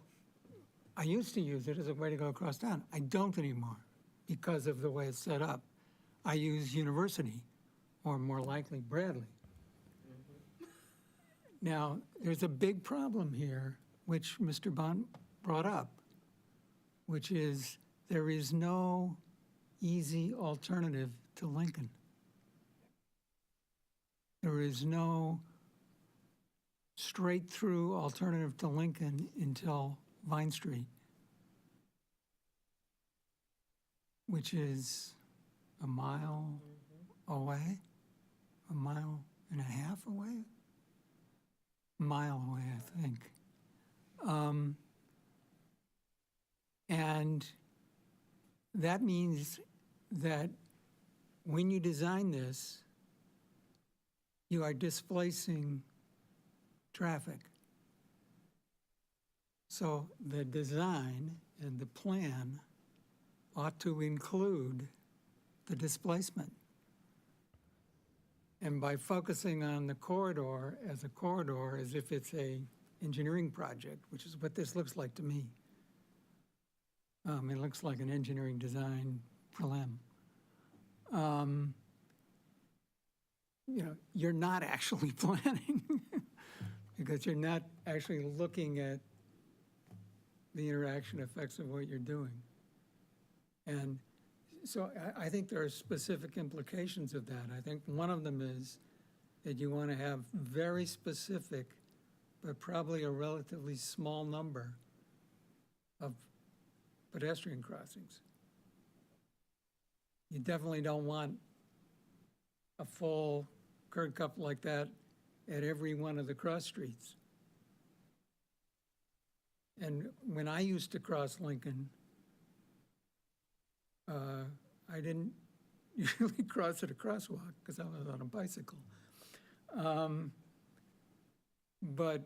I used to use it as a way to go across town. I don't anymore because of the way it's set up. I use University, or more likely Bradley. Now, there's a big problem here, which Mr. Bond brought up, which is there is no easy alternative to Lincoln. There is no straight-through alternative to Lincoln until Vine Street, which is a mile away, a mile and a half away, mile away, I think. And that means that when you design this, you are displacing traffic. So the design and the plan ought to include the displacement. And by focusing on the corridor, as if it's a engineering project, which is what this looks like to me. It looks like an engineering design prelim. You're not actually planning because you're not actually looking at the interaction effects of what you're doing. And so I think there are specific implications of that. I think one of them is that you want to have very specific, but probably a relatively small number of pedestrian crossings. You definitely don't want a full curb cut like that at every one of the cross streets. And when I used to cross Lincoln, I didn't usually cross at a crosswalk because I was on a bicycle. But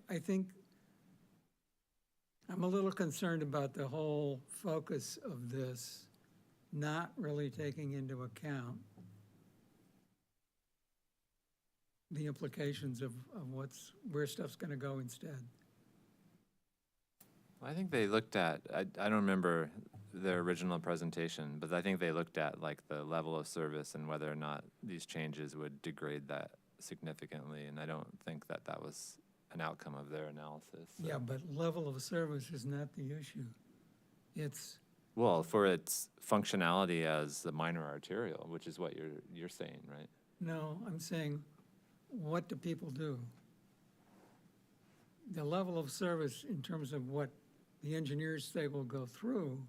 I think I'm a little concerned about the whole focus of this not really taking into account the implications of where stuff's going to go instead. I think they looked at, I don't remember their original presentation, but I think they looked at like the level of service and whether or not these changes would degrade that significantly, and I don't think that that was an outcome of their analysis. So. Yeah, but level of service is not the issue. It's, well, for its functionality as a minor arterial, which is what you're saying, right? no, I'm saying, what do people do? The level of service in terms of what the engineers say will go through,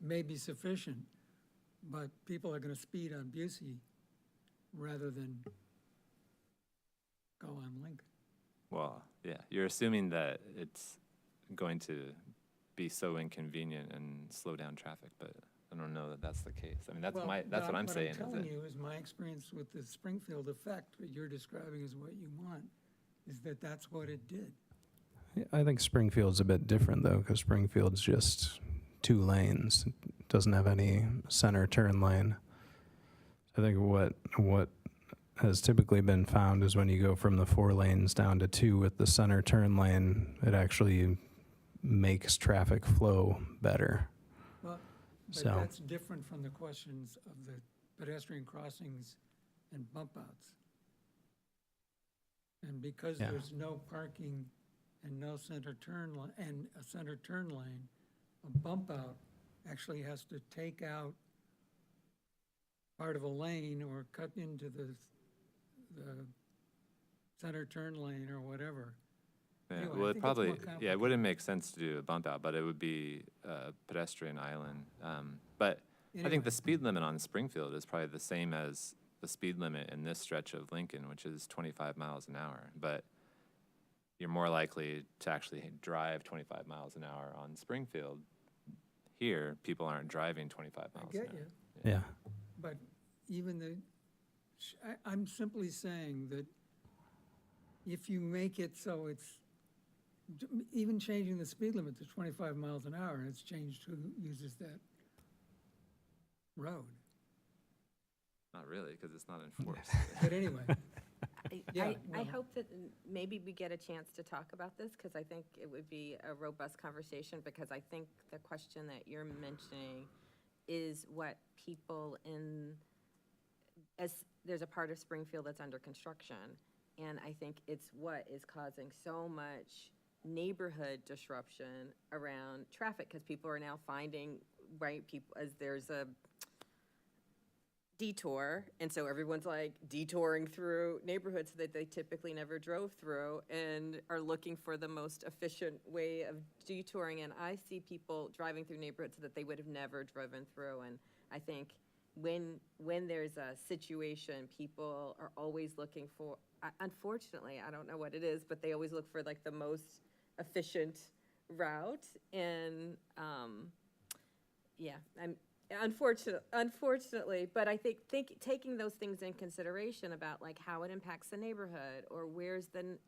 may be sufficient, but people are going to speed on Busey rather than go on Lincoln. Well, yeah, you're assuming that it's going to be so inconvenient and slow down traffic, but I don't know that that's the case. I mean, that's what I'm saying. What I'm telling you is my experience with the Springfield effect, what you're describing as what you want, is that that's what it did. I think Springfield's a bit different though, because Springfield's just 2 lanes. It doesn't have any center turn lane. I think what has typically been found is when you go from the 4 lanes down to 2 with the center turn lane, it actually makes traffic flow better. But So- that's different from the questions of the pedestrian crossings and bump outs. And because Yeah. there's no parking and no center turn and a center turn lane, a bump out actually has to take out part of a lane or cut into the center turn lane or whatever. Yeah, Anyway, I well, think it it's probably, more yeah, it complicated. wouldn't make sense to do a bump out, but it would be a pedestrian island. But I Anyway. think the speed limit on Springfield is probably the same as the speed limit in this stretch of Lincoln, which is 25 miles an hour. But you're more likely to actually drive 25 miles an hour on Springfield. Here, people aren't driving 25 I miles an get hour. you. Yeah. But even I'm simply saying that if you make it so it's, even changing the speed limit to 25 miles an hour, it's changed who uses that road. Not really, because it's not enforced. But anyway, Yeah, I well- hope that maybe we get a chance to talk about this, because I think it would be a robust conversation, because I think the question that you're mentioning is what people as there's a part of Springfield that's under construction, and I think it's what is causing so much neighborhood disruption around traffic, because people are now finding, right, as there's a detour, and so everyone's like detouring through neighborhoods that they typically never drove through and are looking for the most efficient way of detouring. And I see people driving through neighborhoods that they would have never driven through. And I think when there's a situation, people are always looking for, unfortunately, I don't know what it is, but they always look for like the most efficient route. And, yeah, unfortunately, but I think taking those things in consideration about like how it impacts the neighborhood, or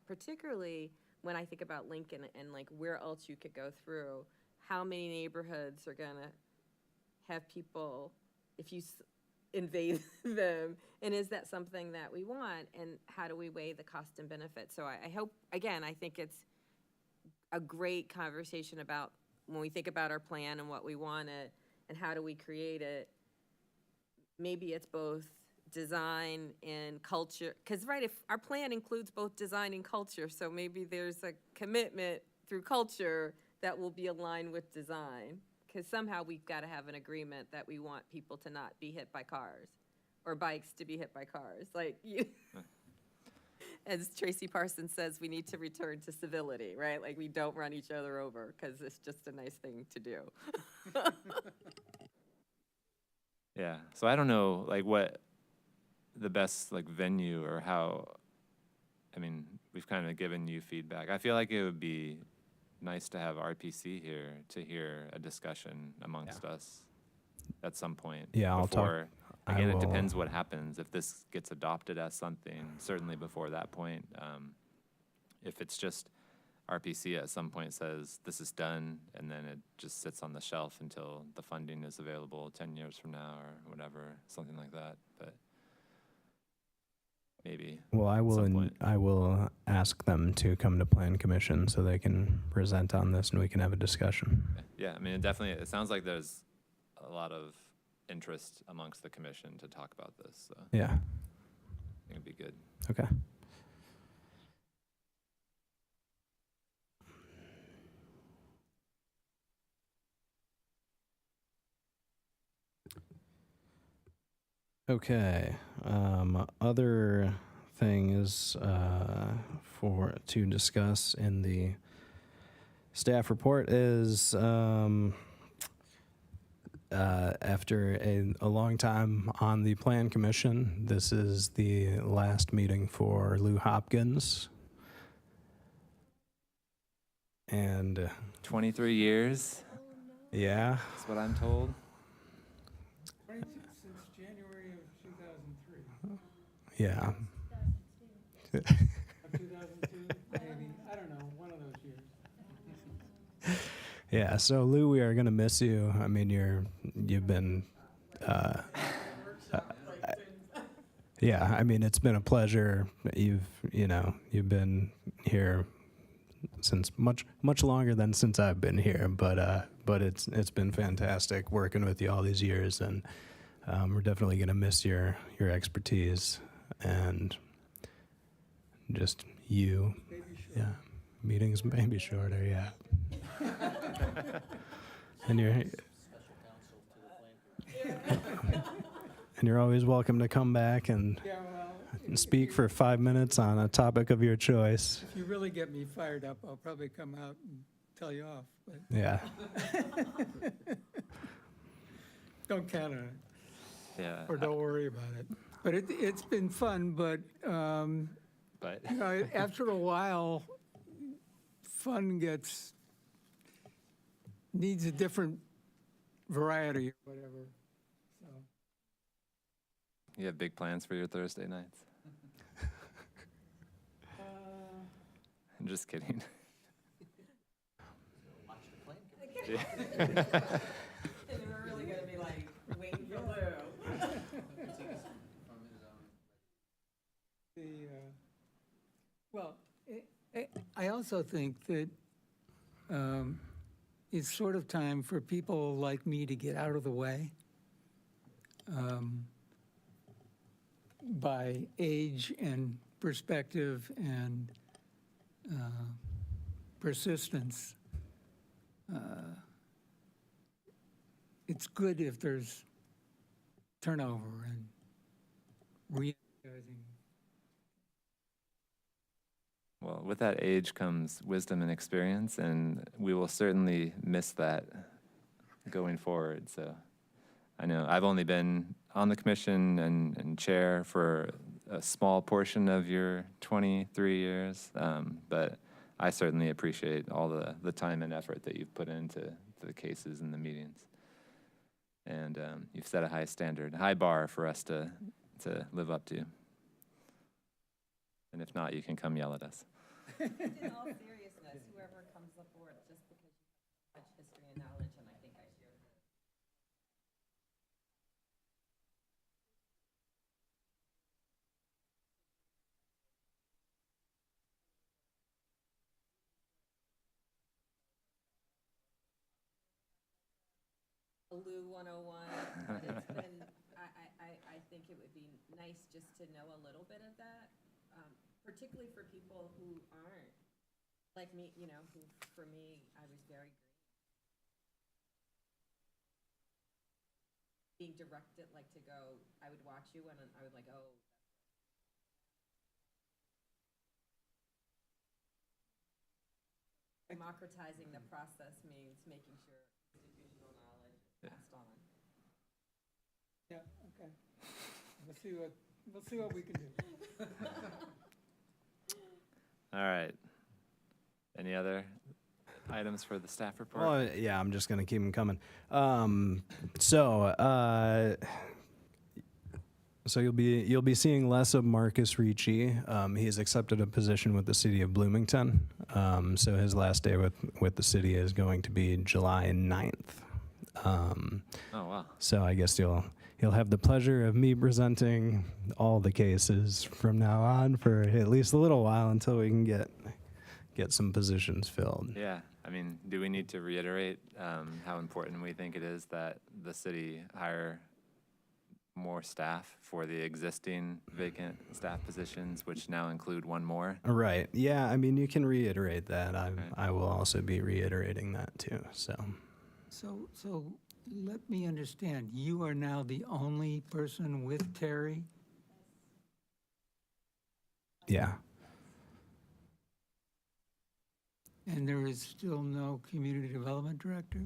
particularly when I think about Lincoln and like where else you could go through, how many neighborhoods are gonna have people, if you invade them, and is that something that we want, and how do we weigh the cost and benefit? So I hope, again, I think it's a great conversation about when we think about our plan and what we want it, and how do we create it. Maybe it's both design and culture, because if our plan includes both design and culture, so maybe there's a commitment through culture that will be aligned with design, because somehow we've got to have an agreement that we want people to not be hit by cars, or bikes to be hit by cars. Like, as Tracy Parsons says, we need to return to civility, right? Like, we don't run each other over, because it's just a nice thing to do. Yeah, so I don't know, like, what the best, like, venue or how, I mean, we've kind of given you feedback. I feel like it would be nice to have RPC here to hear a discussion amongst us at some point. Yeah, I'll talk. Before, again, it depends what happens. If this gets adopted as something, certainly before that point. If it's just RPC at some point says, this is done, and then it just sits on the shelf until the funding is available 10 years from now or whatever, something like that. But maybe. Well, at some point. I will ask them to come to Plan Commission so they can present on this and we can have a discussion. Yeah, I mean, it sounds like there's a lot of interest amongst the commission to talk about this, so I Yeah. think it'd be good. Okay. Okay. Other thing is to discuss in the staff report is after a long time on the Plan Commission, this is the last meeting for Lou Hopkins. And 23 years, yeah, that's what I'm told. Since January of 2003. yeah. Of 2002, maybe, I don't know, one of those years. Yeah, so Lou, we are gonna miss you. I mean, you've been, yeah. I mean, it's been a pleasure. You've been here since much longer than since I've been here. But it's been fantastic working with you all these years, and we're definitely gonna miss your expertise and just you. Yeah, meetings maybe shorter. Yeah. And you're always welcome to come back and speak for 5 minutes on a topic of your choice. If you really get me fired up, I'll probably come out and tell you off, but Yeah. don't count on it, Yeah. or don't worry about it. But it's been fun, but, But you know, after a while, fun needs a different variety or whatever, so. you have big plans for your Thursday nights? I'm just kidding. And we're really gonna be like, waiting for Lou. Well, I also think that it's sort of time for people like me to get out of the way by age and perspective and persistence. It's good if there's turnover and re-energizing. Well, with that age comes wisdom and experience, and we will certainly miss that going forward. So I know I've only been on the commission and chair for a small portion of your 23 years, but I certainly appreciate all the time and effort that you've put into the cases and the meetings. And you've set a high standard, high bar for us to live up to. And if not, you can come yell at us. In all seriousness, whoever comes aboard, just because you have much history and knowledge, and I think I share the Lou 101, but it's been, I think it would be nice just to know a little bit of that, particularly for people who aren't, like me, you know, who, for me, I was very being directed, like to go, I would watch you and I would like, oh. Democratizing the process means making sure institutional knowledge is passed on. Yeah, okay. We'll see what we can do. All right. Any other items for the staff report? Well, yeah, I'm just gonna keep them coming. So you'll be seeing less of Marcus Ricci. He has accepted a position with the city of Bloomington. So his last day with the city is going to be July 9th. Oh, wow. So I guess you'll have the pleasure of me presenting all the cases from now on for at least a little while until we can get some positions filled. Yeah. I mean, do we need to reiterate how important we think it is that the city hire more staff for the existing vacant staff positions, which now include one more? Right. Yeah, I mean, you can reiterate that. I will also be reiterating that too, so. So let me understand, you are now the only person with Terry? Yeah. And there is still no community development director?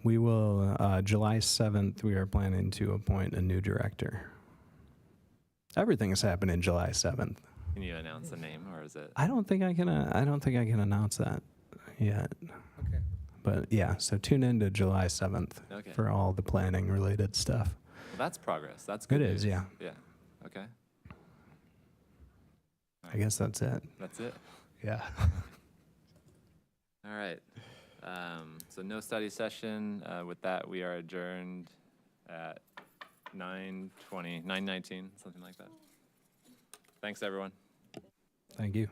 We will, July 7th, we are planning to appoint a new director. Everything's happening July 7th. Can you announce the name, or is it? I don't think I can announce that yet. Okay. But yeah, so tune in to July 7th Okay. for all the planning related stuff. Well, that's progress. That's good. It is, news. yeah. Yeah. Okay. I guess that's it. That's it. Yeah. All right. So no study session. With that, we are adjourned at 9:19, something like that. Thanks, everyone. Thank you.